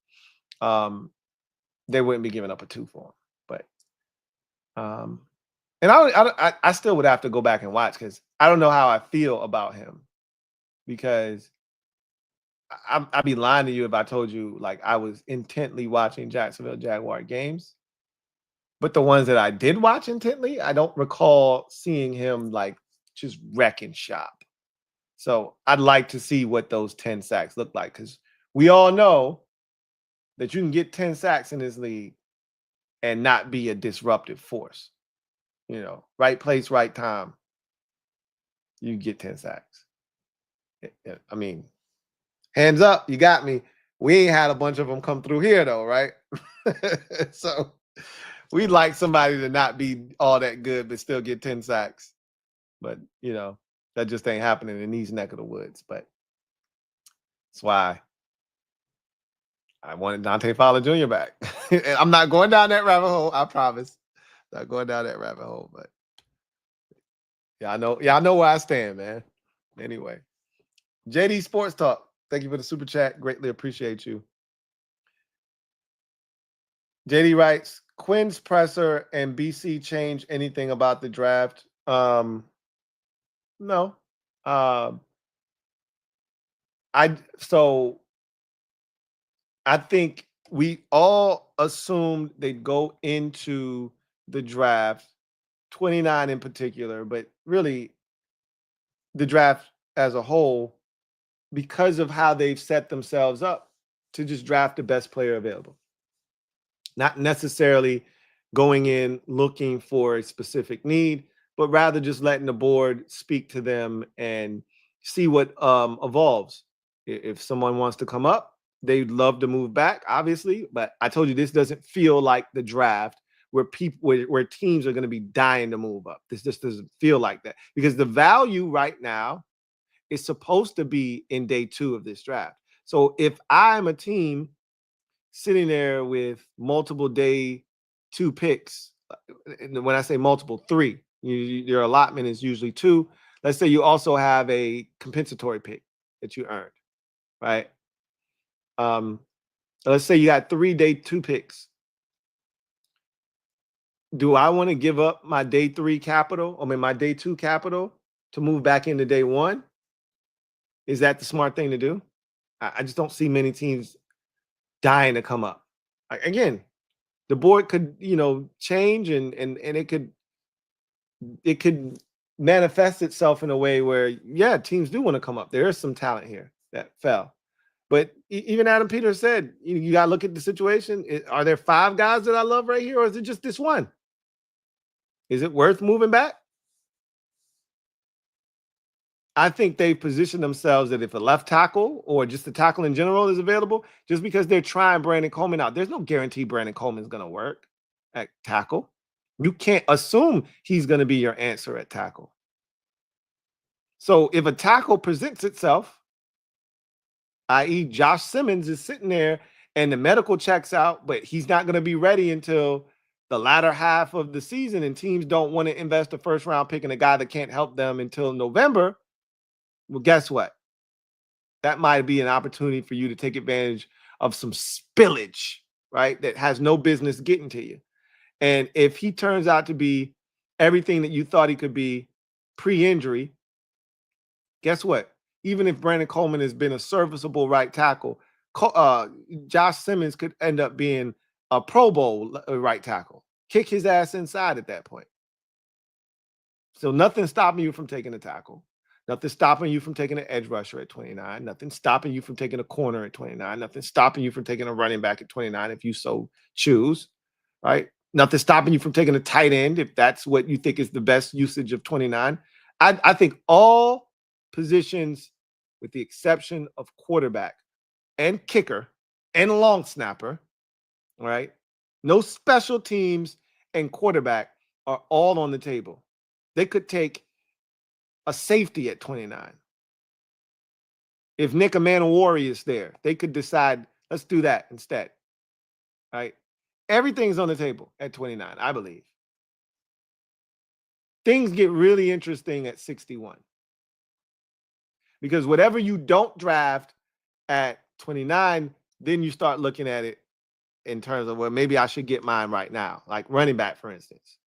They wouldn't be giving up a 2 for him. But and I still would have to go back and watch because I don't know how I feel about him, because I'd be lying to you if I told you like I was intently watching Jacksonville Jaguar games. But the ones that I did watch intently, I don't recall seeing him like just wrecking shop. So I'd like to see what those 10 sacks look like, because we all know that you can get 10 sacks in this league and not be a disruptive force. Right place, right time. You get 10 sacks. I mean, hands up, you got me. We ain't had a bunch of them come through here though, right? So we'd like somebody to not be all that good but still get 10 sacks. But, that just ain't happening in these neck of the woods. But that's why I wanted Dante Fowler Jr. back. And I'm not going down that rabbit hole, I promise. Not going down that rabbit hole, but I know where I stand, man. Anyway, JD Sports Talk, thank you for the super chat. Greatly appreciate you. JD writes, Quinn's presser and BC change anything about the draft? No. I think we all assumed they'd go into the draft, 29 in particular, but really the draft as a whole, because of how they've set themselves up to just draft the best player available. Not necessarily going in looking for a specific need, but rather just letting the board speak to them and see what evolves. If someone wants to come up, they'd love to move back, obviously. But I told you, this doesn't feel like the draft where teams are going to be dying to move up. This just doesn't feel like that, because the value right now is supposed to be in day 2 of this draft. So if I'm a team sitting there with multiple day 2 picks, and when I say multiple, 3, your allotment is usually 2. Let's say you also have a compensatory pick that you earned, right? Let's say you got 3 day 2 picks. Do I want to give up my day 3 capital, my day 2 capital to move back into day 1? Is that the smart thing to do? I just don't see many teams dying to come up. Again, the board could, change and it could manifest itself in a way where, yeah, teams do want to come up. There is some talent here that fell. But even Adam Peters said, you got to look at the situation. Are there 5 guys that I love right here, or is it just this one? Is it worth moving back? I think they position themselves that if a left tackle or just the tackle in general is available, just because they're trying Brandon Coleman out, there's no guarantee Brandon Coleman's going to work at tackle. You can't assume he's going to be your answer at tackle. So if a tackle presents itself, i.e. Josh Simmons is sitting there and the medical checks out, but he's not going to be ready until the latter half of the season, and teams don't want to invest a first-round pick in a guy that can't help them until November. Well, guess what? That might be an opportunity for you to take advantage of some spillage, right? That has no business getting to you. And if he turns out to be everything that you thought he could be pre-injury, guess what? Even if Brandon Coleman has been a serviceable right tackle, Josh Simmons could end up being a Pro Bowl right tackle. Kick his ass inside at that point. So nothing's stopping you from taking a tackle. Nothing's stopping you from taking an edge rusher at 29. Nothing's stopping you from taking a corner at 29. Nothing's stopping you from taking a running back at 29 if you so choose, right? Nothing's stopping you from taking a tight end if that's what you think is the best usage of 29. I think all positions, with the exception of quarterback and kicker and long snapper, right? No special teams and quarterback are all on the table. They could take a safety at 29. If Nick Manowari is there, they could decide, let's do that instead, right? Everything's on the table at 29, I believe. Things get really interesting at 61. Because whatever you don't draft at 29, then you start looking at it in terms of, well, maybe I should get mine right now. Like running back, for instance.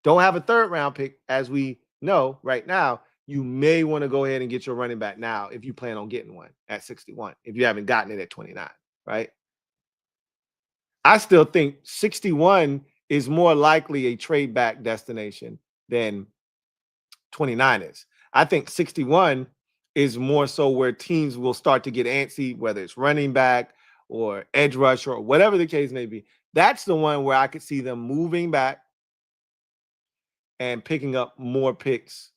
Don't have a third round pick, as we know right now. You may want to go ahead and get your running back now if you plan on getting one at 61, if you haven't gotten it at 29, right? I still think 61 is more likely a trade back destination than 29 is. I think 61 is more so where teams will start to get antsy, whether it's running back or edge rusher or whatever the case may be. That's the one where I could see them moving back and picking up more picks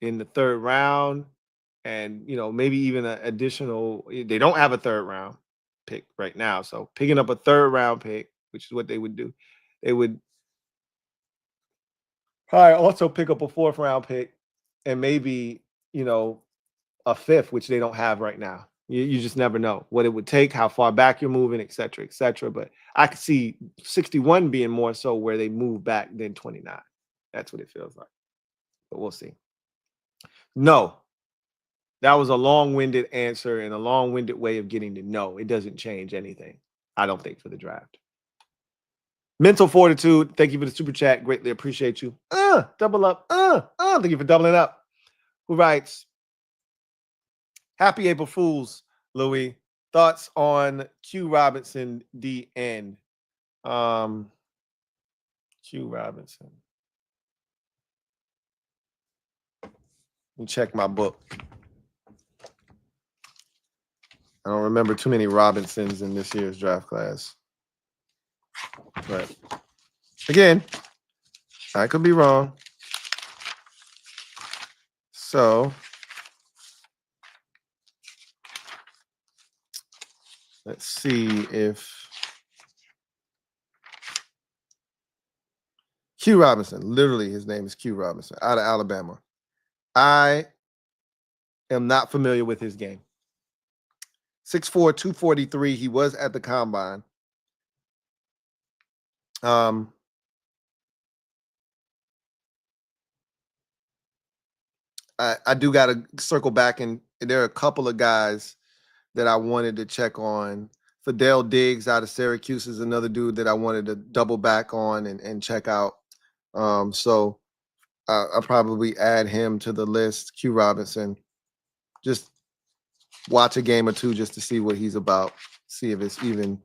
in the third round, and maybe even an additional. They don't have a third round pick right now, so picking up a third round pick, which is what they would do. They would probably also pick up a fourth round pick and maybe a fifth, which they don't have right now. You just never know what it would take, how far back you're moving, et cetera, et cetera. But I could see 61 being more so where they move back than 29. That's what it feels like. But we'll see. No, that was a long-winded answer and a long-winded way of getting to know. It doesn't change anything, I don't think, for the draft. Mental Fortitude, thank you for the super chat. Greatly appreciate you. Double up. Thank you for doubling up. Who writes, happy April Fools, Louie. Thoughts on Q Robinson, DN? Q Robinson. Let me check my book. I don't remember too many Robinsons in this year's draft class. But again, I could be wrong. So let's see if Q Robinson, literally his name is Q Robinson, out of Alabama. I am not familiar with his game. 6'4", 243. He was at the combine. I do got to circle back, and there are a couple of guys that I wanted to check on. Fidel Diggs out of Syracuse is another dude that I wanted to double back on and check out. So I'll probably add him to the list. Q Robinson. Just watch a game or two just to see what he's about. See if it's even,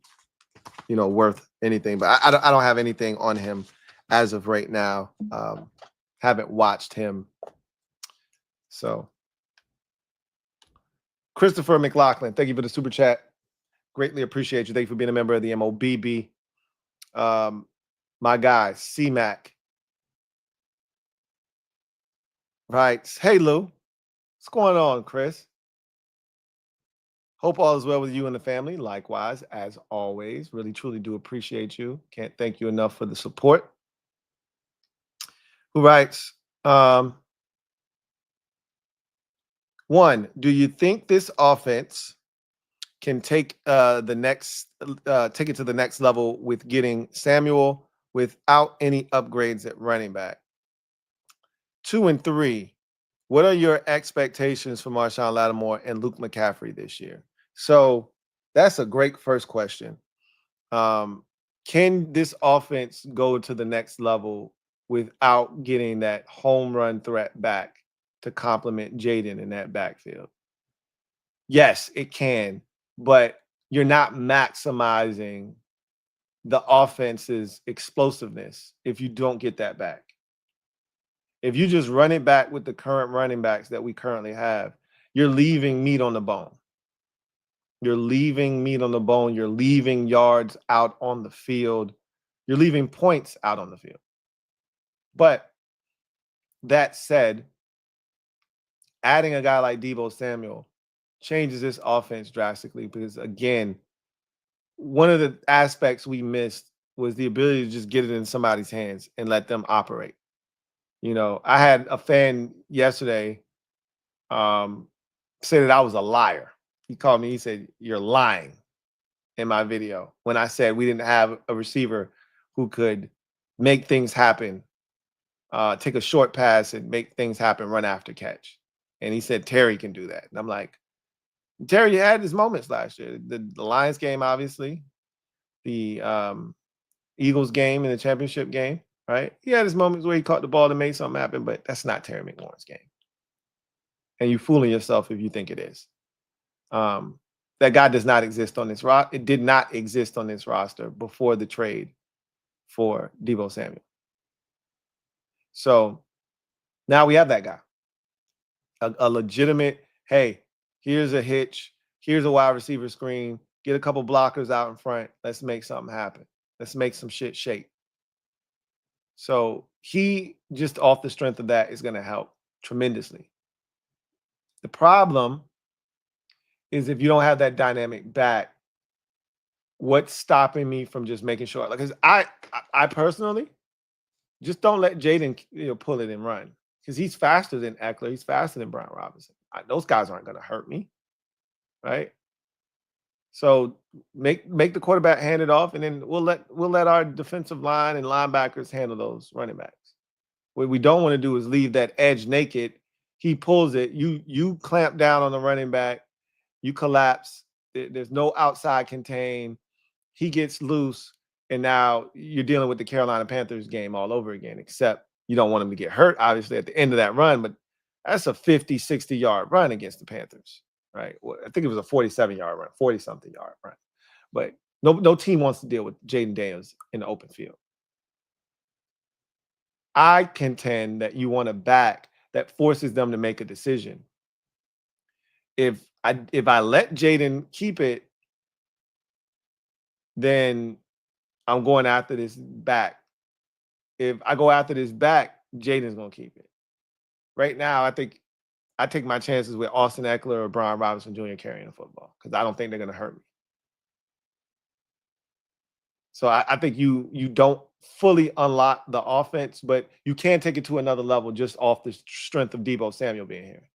worth anything. But I don't have anything on him as of right now. Haven't watched him. So, Christopher McLaughlin, thank you for the super chat. Greatly appreciate you. Thank you for being a member of the MOBB. My guy, C-Mac. Right. Hey, Lou. What's going on, Chris? Hope all is well with you and the family. Likewise, as always. Really, truly do appreciate you. Can't thank you enough for the support. Who writes, one, do you think this offense can take take it to the next level with getting Samuel without any upgrades at running back? 2 and 3. What are your expectations for Marshawn Lattimore and Luke McCaffrey this year? So that's a great first question. Can this offense go to the next level without getting that home run threat back to complement Jayden in that backfield? Yes, it can, but you're not maximizing the offense's explosiveness if you don't get that back. If you just run it back with the current running backs that we currently have, you're leaving meat on the bone. You're leaving meat on the bone. You're leaving yards out on the field. You're leaving points out on the field. But that said, adding a guy like Deebo Samuel changes this offense drastically because, again, one of the aspects we missed was the ability to just get it in somebody's hands and let them operate. You know, I had a fan yesterday say that I was a liar. He called me, he said, "You're lying," in my video when I said we didn't have a receiver who could make things happen, take a short pass and make things happen, run after catch. And he said, Terry can do that. And I'm like, Terry had his moments last year. The Lions game, obviously, the Eagles game in the championship game, right? He had his moments where he caught the ball and made something happen, but that's not Terry McLaurin's game. And you're fooling yourself if you think it is. That guy does not exist on this roster. It did not exist on this roster before the trade for Deebo Samuel. So now we have that guy. A legitimate, hey, here's a hitch. Here's a wide receiver screen. Get a couple blockers out in front. Let's make something happen. Let's make some shit shake. So he, just off the strength of that, is going to help tremendously. The problem is if you don't have that dynamic back, what's stopping me from just making sure? Because I personally just don't let Jayden pull it and run, because he's faster than Eckler. He's faster than Brian Robinson. Those guys aren't going to hurt me, right? So make the quarterback hand it off, and then we'll let our defensive line and linebackers handle those running backs. What we don't want to do is leave that edge naked. He pulls it. You clamp down on the running back. You collapse. There's no outside contain. He gets loose, and now you're dealing with the Carolina Panthers game all over again, except you don't want him to get hurt, obviously, at the end of that run, but that's a 50, 60-yard run against the Panthers, right? Well, I think it was a 47-yard run, 40-something yard run. But no team wants to deal with Jayden Daniels in the open field. I contend that you want a back that forces them to make a decision. If I let Jayden keep it, then I'm going after this back. If I go after this back, Jayden's going to keep it. Right now, I think I take my chances with Austin Eckler or Brian Robinson Jr. carrying the football, because I don't think they're going to hurt me. So I think you don't fully unlock the offense, but you can take it to another level just off the strength of Deebo Samuel being here.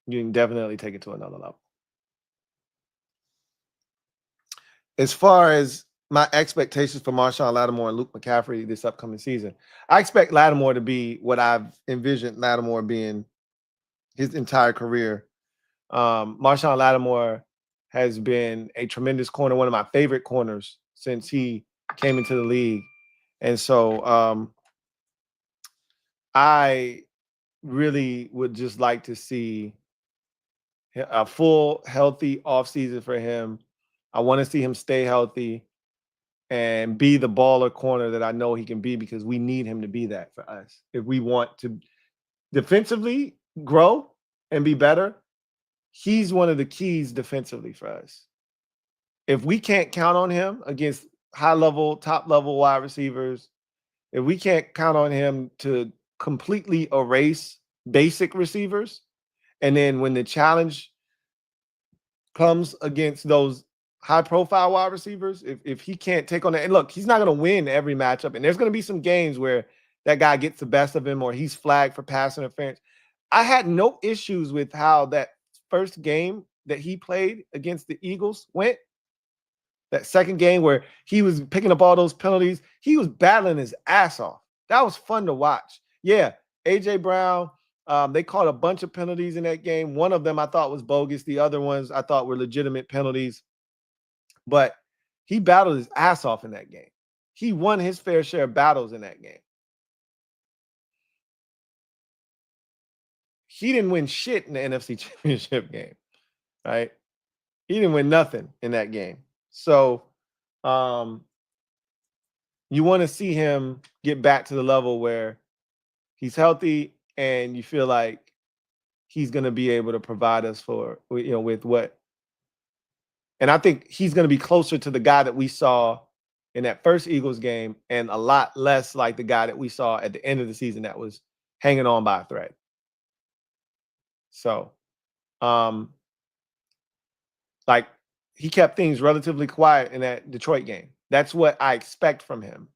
You can definitely take it to another level. As far as my expectations for Marshawn Lattimore and Luke McCaffrey this upcoming season, I expect Lattimore to be what I've envisioned Lattimore being his entire career. Marshawn Lattimore has been a tremendous corner, one of my favorite corners since he came into the league. And so I really would just like to see a full, healthy offseason for him. I want to see him stay healthy and be the baller corner that I know he can be, because we need him to be that for us. If we want to defensively grow and be better, he's one of the keys defensively for us. If we can't count on him against high-level, top-level wide receivers, if we can't count on him to completely erase basic receivers, and then when the challenge comes against those high-profile wide receivers, if he can't take on that, and look, he's not going to win every matchup, and there's going to be some games where that guy gets the best of him or he's flagged for pass interference. I had no issues with how that first game that he played against the Eagles went, that second game where he was picking up all those penalties, he was battling his ass off. That was fun to watch. Yeah, A.J. Brown, they caught a bunch of penalties in that game. One of them I thought was bogus. The other ones I thought were legitimate penalties. But he battled his ass off in that game. He won his fair share of battles in that game. He didn't win shit in the NFC Championship game, right? He didn't win nothing in that game. So you want to see him get back to the level where he's healthy and you feel like he's going to be able to provide us for, with what. And I think he's going to be closer to the guy that we saw in that first Eagles game and a lot less like the guy that we saw at the end of the season that was hanging on by a thread. So, like, he kept things relatively quiet in that Detroit game. That's what I expect from him.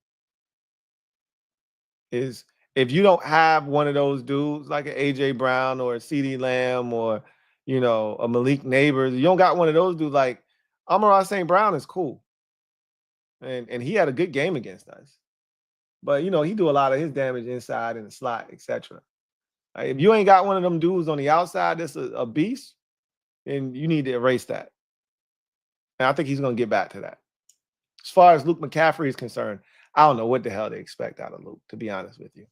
Is if you don't have one of those dudes like an A.J. Brown or a CeeDee Lamb or, a Malik Neighbors, you don't got one of those dudes like Amon-Ra St. Brown is cool. And he had a good game against us. But, he do a lot of his damage inside in the slot, etc. If you ain't got one of them dudes on the outside that's a beast, then you need to erase that. And I think he's going to get back to that. As far as Luke McCaffrey is concerned, I don't know what the hell they expect out of Luke, to be honest with you.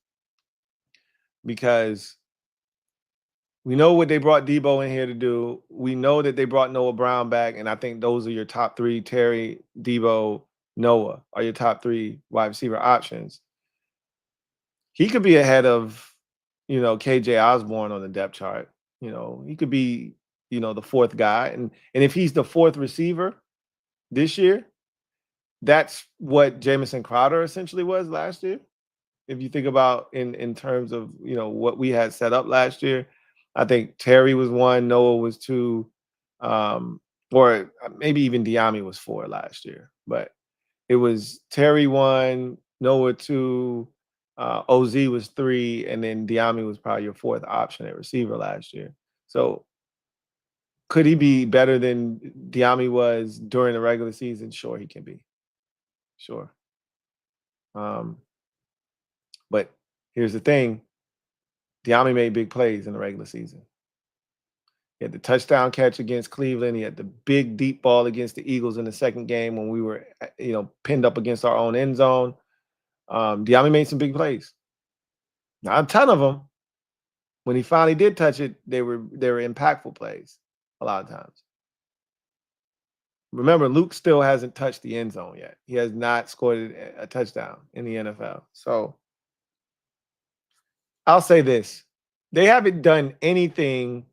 Because we know what they brought Debo in here to do. We know that they brought Noah Brown back, and I think those are your top three. Terry, Debo, Noah are your top three wide receiver options. He could be ahead of, KJ Osborne on the depth chart. He could be, the fourth guy. And if he's the fourth receiver this year, that's what Jamison Crowder essentially was last year. If you think about in terms of, what we had set up last year, I think Terry was 1, Noah was 2, or maybe even Diami was 4 last year. But it was Terry 1, Noah 2, OZ was 3, and then Diami was probably your fourth option at receiver last year. So could he be better than Diami was during the regular season? Sure, he can be. Sure. But here's the thing. Diami made big plays in the regular season. He had the touchdown catch against Cleveland. He had the big deep ball against the Eagles in the second game when we were, pinned up against our own end zone. Diami made some big plays. Not a ton of them. When he finally did touch it, they were impactful plays a lot of times. Remember, Luke still hasn't touched the end zone yet. He has not scored a touchdown in the NFL. So I'll say this. They haven't done anything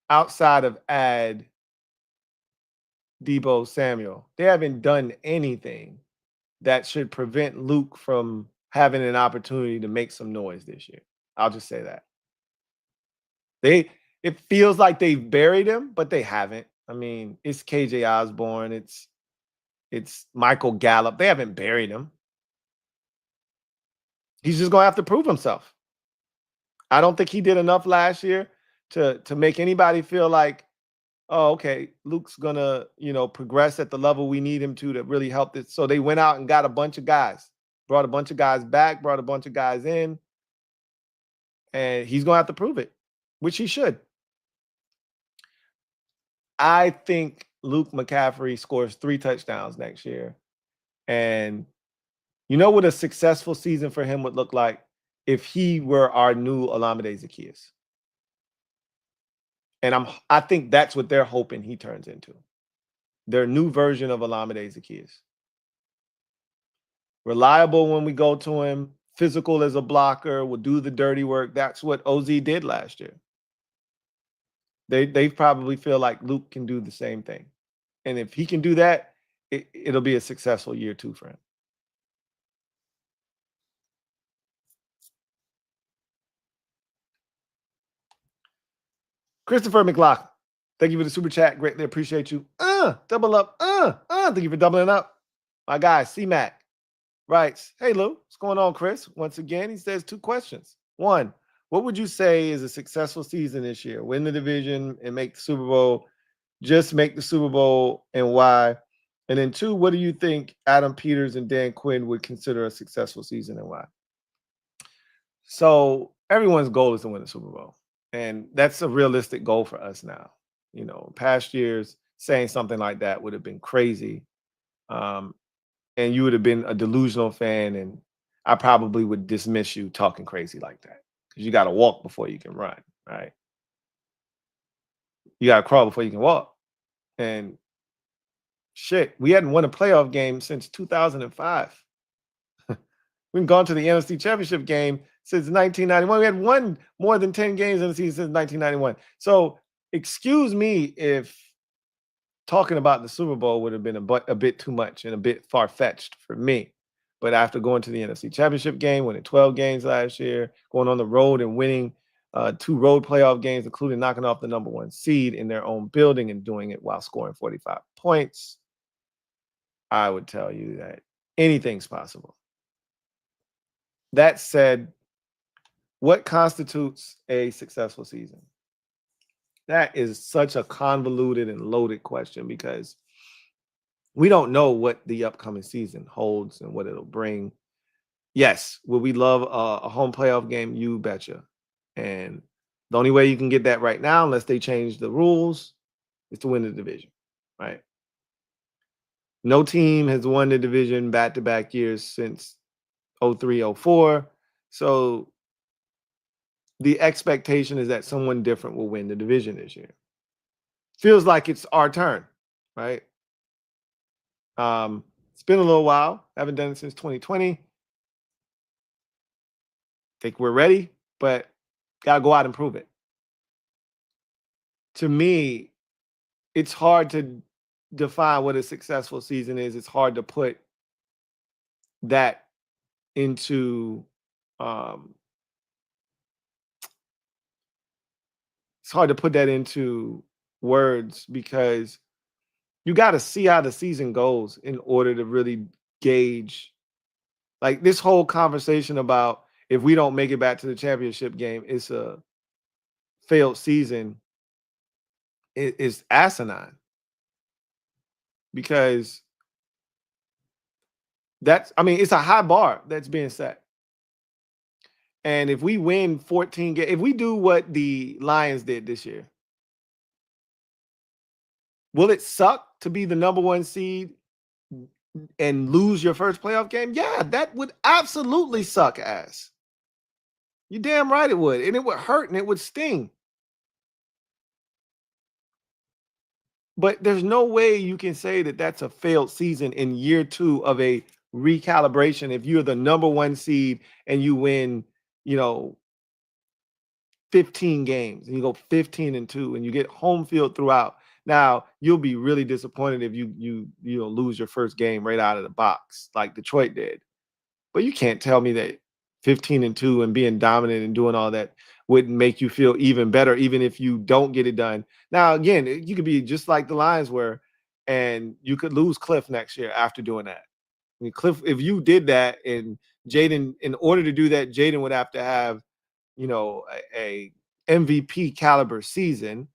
outside of add Debo Samuel. They haven't done anything that should prevent Luke from having an opportunity to make some noise this year. I'll just say that. It feels like they've buried him, but they haven't. I mean, it's KJ Osborne. It's Michael Gallup. They haven't buried him. He's just going to have to prove himself. I don't think he did enough last year to make anybody feel like, oh, okay, Luke's going to, progress at the level we need him to really help this. So they went out and got a bunch of guys, brought a bunch of guys back, brought a bunch of guys in, and he's going to have to prove it, which he should. I think Luke McCaffrey scores 3 touchdowns next year. And you know what a successful season for him would look like if he were our new Olamide Zaccheaus. And I think that's what they're hoping he turns into. Their new version of Olamide Zaccheaus. Reliable when we go to him, physical as a blocker, will do the dirty work. That's what OZ did last year. They probably feel like Luke can do the same thing. And if he can do that, it'll be a successful year 2 for him. Christopher McLaughlin, thank you for the super chat. Greatly appreciate you. Double up. Thank you for doubling up. My guy, C-Mac, writes, hey, Lou, what's going on, Chris? Once again, he says 2 questions. 1, what would you say is a successful season this year? Win the division and make the Super Bowl just make the Super Bowl and why? And then 2, what do you think Adam Peters and Dan Quinn would consider a successful season and why? So everyone's goal is to win the Super Bowl. And that's a realistic goal for us now. You know, past years saying something like that would have been crazy. And you would have been a delusional fan, and I probably would dismiss you talking crazy like that. Because you got to walk before you can run, right? You got to crawl before you can walk. And shit, we hadn't won a playoff game since 2005. We've gone to the NFC Championship game since 1991. We had won more than 10 games in the season since 1991. So excuse me if talking about the Super Bowl would have been a bit too much and a bit far-fetched for me. But after going to the NFC Championship game, winning 12 games last year, going on the road and winning 2 road playoff games, including knocking off the number 1 seed in their own building and doing it while scoring 45 points, I would tell you that anything's possible. That said, what constitutes a successful season? That is such a convoluted and loaded question because we don't know what the upcoming season holds and what it'll bring. Yes, will we love a home playoff game? You betcha. And the only way you can get that right now, unless they change the rules, is to win the division, right? No team has won the division back-to-back years since 03-04. So the expectation is that someone different will win the division this year. Feels like it's our turn, right? It's been a little while. Haven't done it since 2020. Think we're ready, but gotta go out and prove it. To me, it's hard to define what a successful season is. It's hard to put that into words because you got to see how the season goes in order to really gauge. Like this whole conversation about if we don't make it back to the championship game, it's a failed season. It is asinine because it's a high bar that's being set. And if we win 14 games, if we do what the Lions did this year, will it suck to be the number 1 seed and lose your first playoff game? Yeah, that would absolutely suck ass. You damn right it would. And it would hurt and it would sting. But there's no way you can say that that's a failed season in year 2 of a recalibration if you're the number 1 seed and you win, 15 games and you go 15-2 and you get home field throughout. Now, you'll be really disappointed if you lose your first game right out of the box like Detroit did. But you can't tell me that 15-2 and being dominant and doing all that wouldn't make you feel even better, even if you don't get it done. Now, again, you could be just like the Lions were, and you could lose Cliff next year after doing that. I mean, Cliff, if you did that and Jayden, in order to do that, Jayden would have to have, a MVP caliber season.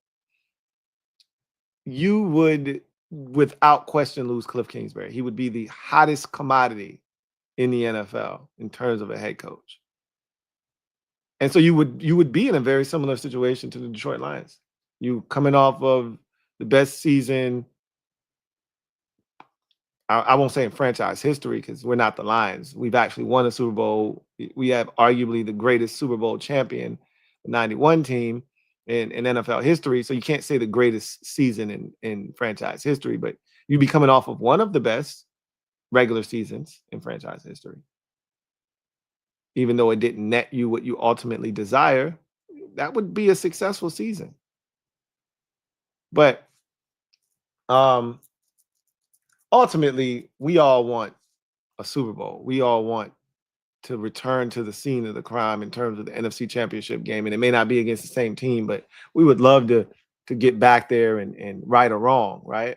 You would, without question, lose Cliff Kingsbury. He would be the hottest commodity in the NFL in terms of a head coach. And so you would be in a very similar situation to the Detroit Lions. You coming off of the best season, I won't say in franchise history because we're not the Lions. We've actually won a Super Bowl. We have arguably the greatest Super Bowl champion, the 91 team in NFL history. So you can't say the greatest season in franchise history, but you'd be coming off of one of the best regular seasons in franchise history. Even though it didn't net you what you ultimately desire, that would be a successful season. But ultimately, we all want a Super Bowl. We all want to return to the scene of the crime in terms of the NFC Championship game. And it may not be against the same team, but we would love to get back there and right or wrong, right?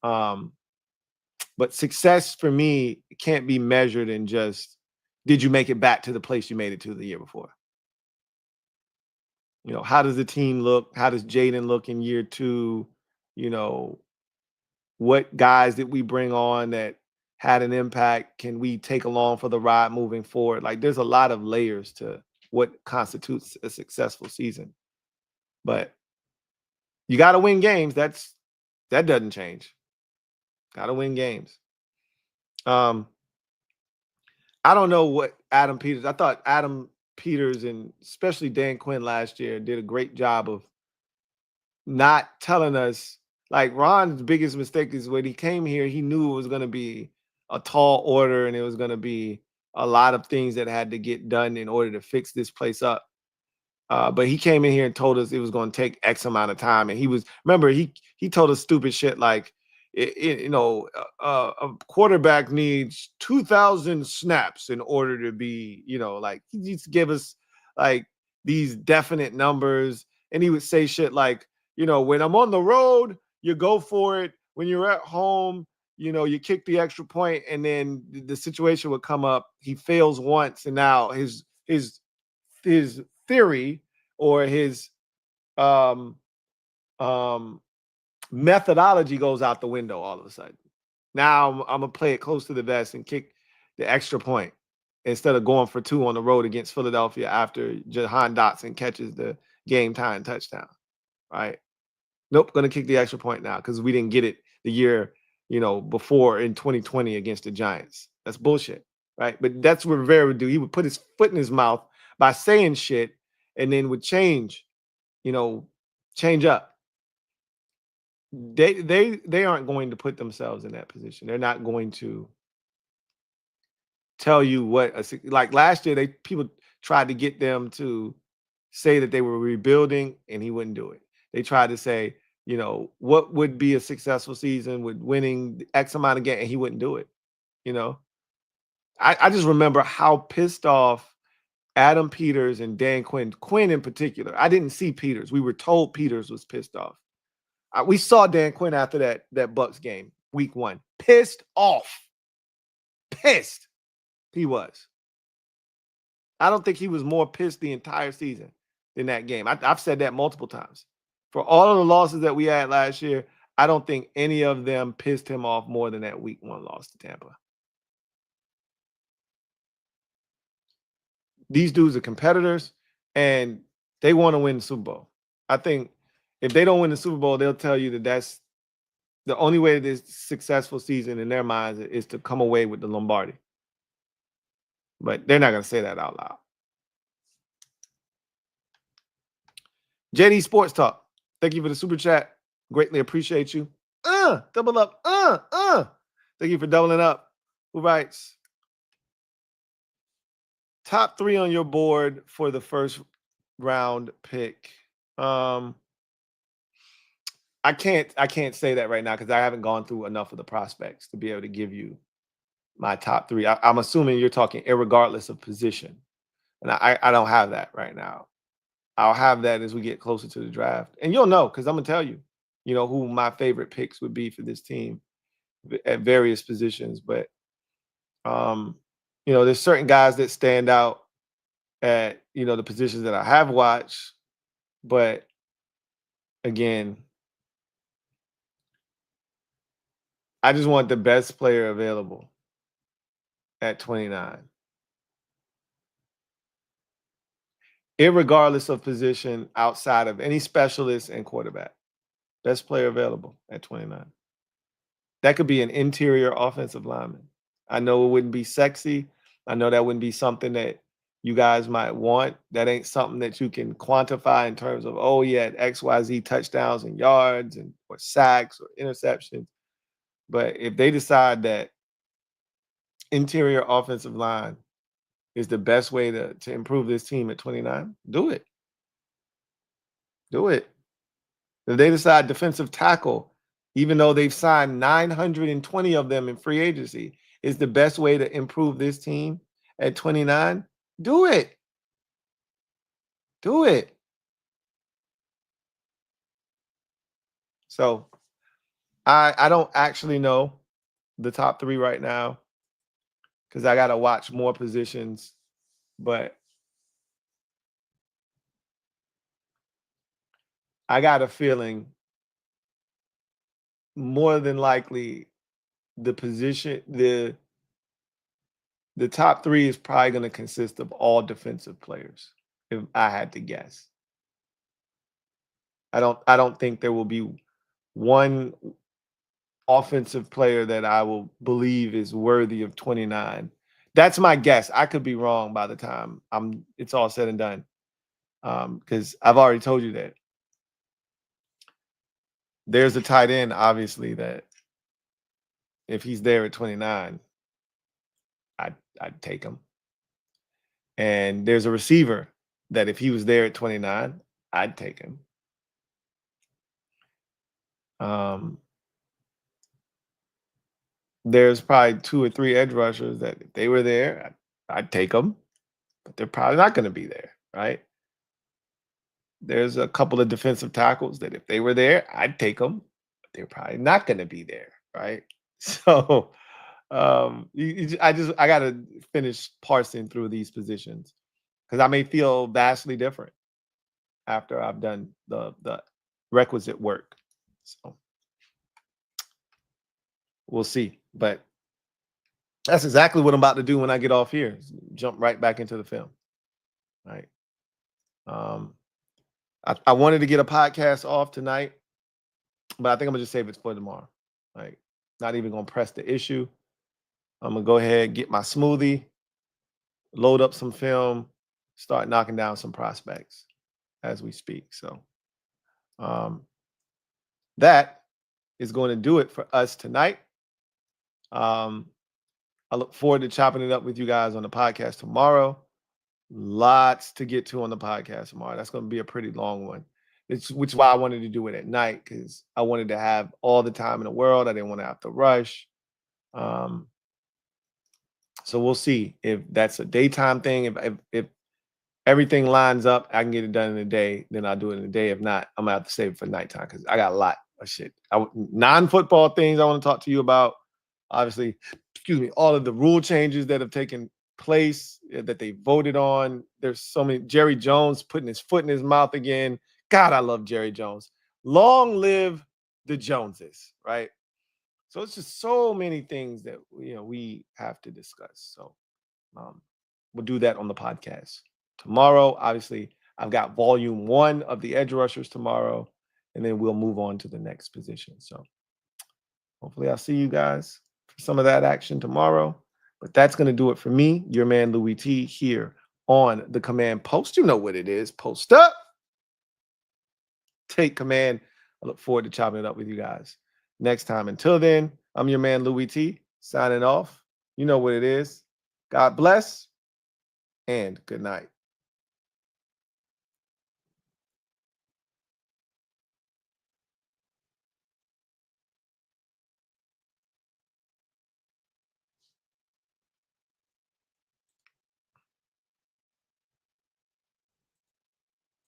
But success for me can't be measured in just, did you make it back to the place you made it to the year before? How does the team look? How does Jayden look in year 2? you know, what guys did we bring on that had an impact? Can we take along for the ride moving forward? Like, there's a lot of layers to what constitutes a successful season. But you got to win games. That doesn't change. Got to win games. I don't know what Adam Peters. I thought Adam Peters and especially Dan Quinn last year did a great job of not telling us. Like, Ron's biggest mistake is when he came here, he knew it was going to be a tall order and it was going to be a lot of things that had to get done in order to fix this place up. But he came in here and told us it was going to take X amount of time. And he told us stupid shit like, a quarterback needs 2,000 snaps in order to be, like, he used to give us like these definite numbers. And he would say shit like, when I'm on the road, you go for it. When you're at home, you kick the extra point, and then the situation would come up. He fails once, and now his theory or his methodology goes out the window all of a sudden. Now I'm gonna play it close to the vest and kick the extra point instead of going for 2 on the road against Philadelphia after Jahan Dotson catches the game time touchdown. Right? Nope, gonna kick the extra point now because we didn't get it the year before in 2020 against the Giants. That's bullshit, right? But that's what Rivera would do. He would put his foot in his mouth by saying shit and then would change up. They aren't going to put themselves in that position. They're not going to tell you like last year, people tried to get them to say that they were rebuilding and he wouldn't do it. They tried to say, what would be a successful season with winning X amount of games, and he wouldn't do it. I just remember how pissed off Adam Peters and Dan Quinn in particular. I didn't see Peters. We were told Peters was pissed off. We saw Dan Quinn after that Bucs game, week 1. Pissed off. Pissed. He was. I don't think he was more pissed the entire season than that game. I've said that multiple times. For all of the losses that we had last year, I don't think any of them pissed him off more than that week 1 loss to Tampa. These dudes are competitors, and they want to win the Super Bowl. I think if they don't win the Super Bowl, they'll tell you that that's the only way this successful season in their minds is to come away with the Lombardi. But they're not going to say that out loud. JD Sports Talk, thank you for the super chat. Greatly appreciate you. Double up. Thank you for doubling up. Who writes? Top 3 on your board for the first round pick. I can't say that right now because I haven't gone through enough of the prospects to be able to give you my top 3. I'm assuming you're talking irregardless of position. And I don't have that right now. I'll have that as we get closer to the draft. And you'll know because I'm going to tell you, who my favorite picks would be for this team at various positions. But, there's certain guys that stand out at, the positions that I have watched. But, again, I just want the best player available at 29. Irregardless of position outside of any specialist and quarterback. Best player available at 29. That could be an interior offensive lineman. I know it wouldn't be sexy. I know that wouldn't be something that you guys might want. That ain't something that you can quantify in terms of, oh, yeah, XYZ touchdowns and yards or sacks or interceptions. But if they decide that interior offensive line is the best way to improve this team at 29, do it. Do it. If they decide defensive tackle, even though they've signed 920 of them in free agency, is the best way to improve this team at 29, do it. Do it. So I don't actually know the top 3 right now because I got to watch more positions, but I got a feeling more than likely the position, the top three is probably going to consist of all defensive players, if I had to guess. I don't think there will be one offensive player that I will believe is worthy of 29. That's my guess. I could be wrong by the time it's all said and done. Because I've already told you that there's a tight end, obviously, that if he's there at 29, I'd take him. And there's a receiver that if he was there at 29, I'd take him. There's probably 2 or 3 edge rushers that if they were there, I'd take them, but they're probably not going to be there, right? There's a couple of defensive tackles that if they were there, I'd take them, but they're probably not going to be there, right? So I got to finish parsing through these positions because I may feel vastly different after I've done the requisite work. So we'll see. But that's exactly what I'm about to do when I get off here. Jump right back into the film. Right. I wanted to get a podcast off tonight, but I think I'm gonna just save it for tomorrow. Like, not even gonna press the issue. I'm gonna go ahead, get my smoothie, load up some film, start knocking down some prospects as we speak. So that is going to do it for us tonight. I look forward to chopping it up with you guys on the podcast tomorrow. Lots to get to on the podcast tomorrow. That's going to be a pretty long one. Which is why I wanted to do it at night, because I wanted to have all the time in the world. I didn't want to have to rush. So we'll see if that's a daytime thing. If everything lines up, I can get it done in a day, then I'll do it in a day. If not, I'm going to have to save it for nighttime because I got a lot of shit. Non-football things I want to talk to you about. Obviously, all of the rule changes that have taken place that they voted on. There's so many. Jerry Jones putting his foot in his mouth again. God, I love Jerry Jones. Long live the Joneses, right? So it's just so many things that we have to discuss. So we'll do that on the podcast tomorrow. Obviously, I've got volume 1 of the edge rushers tomorrow, and then we'll move on to the next position. So hopefully I'll see you guys for some of that action tomorrow. But that's going to do it for me, your man Louie T, here on the Command Post. You know what it is. Post up. Take command. I look forward to chopping it up with you guys next time. Until then, I'm your man Louie T, signing off. You know what it is. God bless and good night.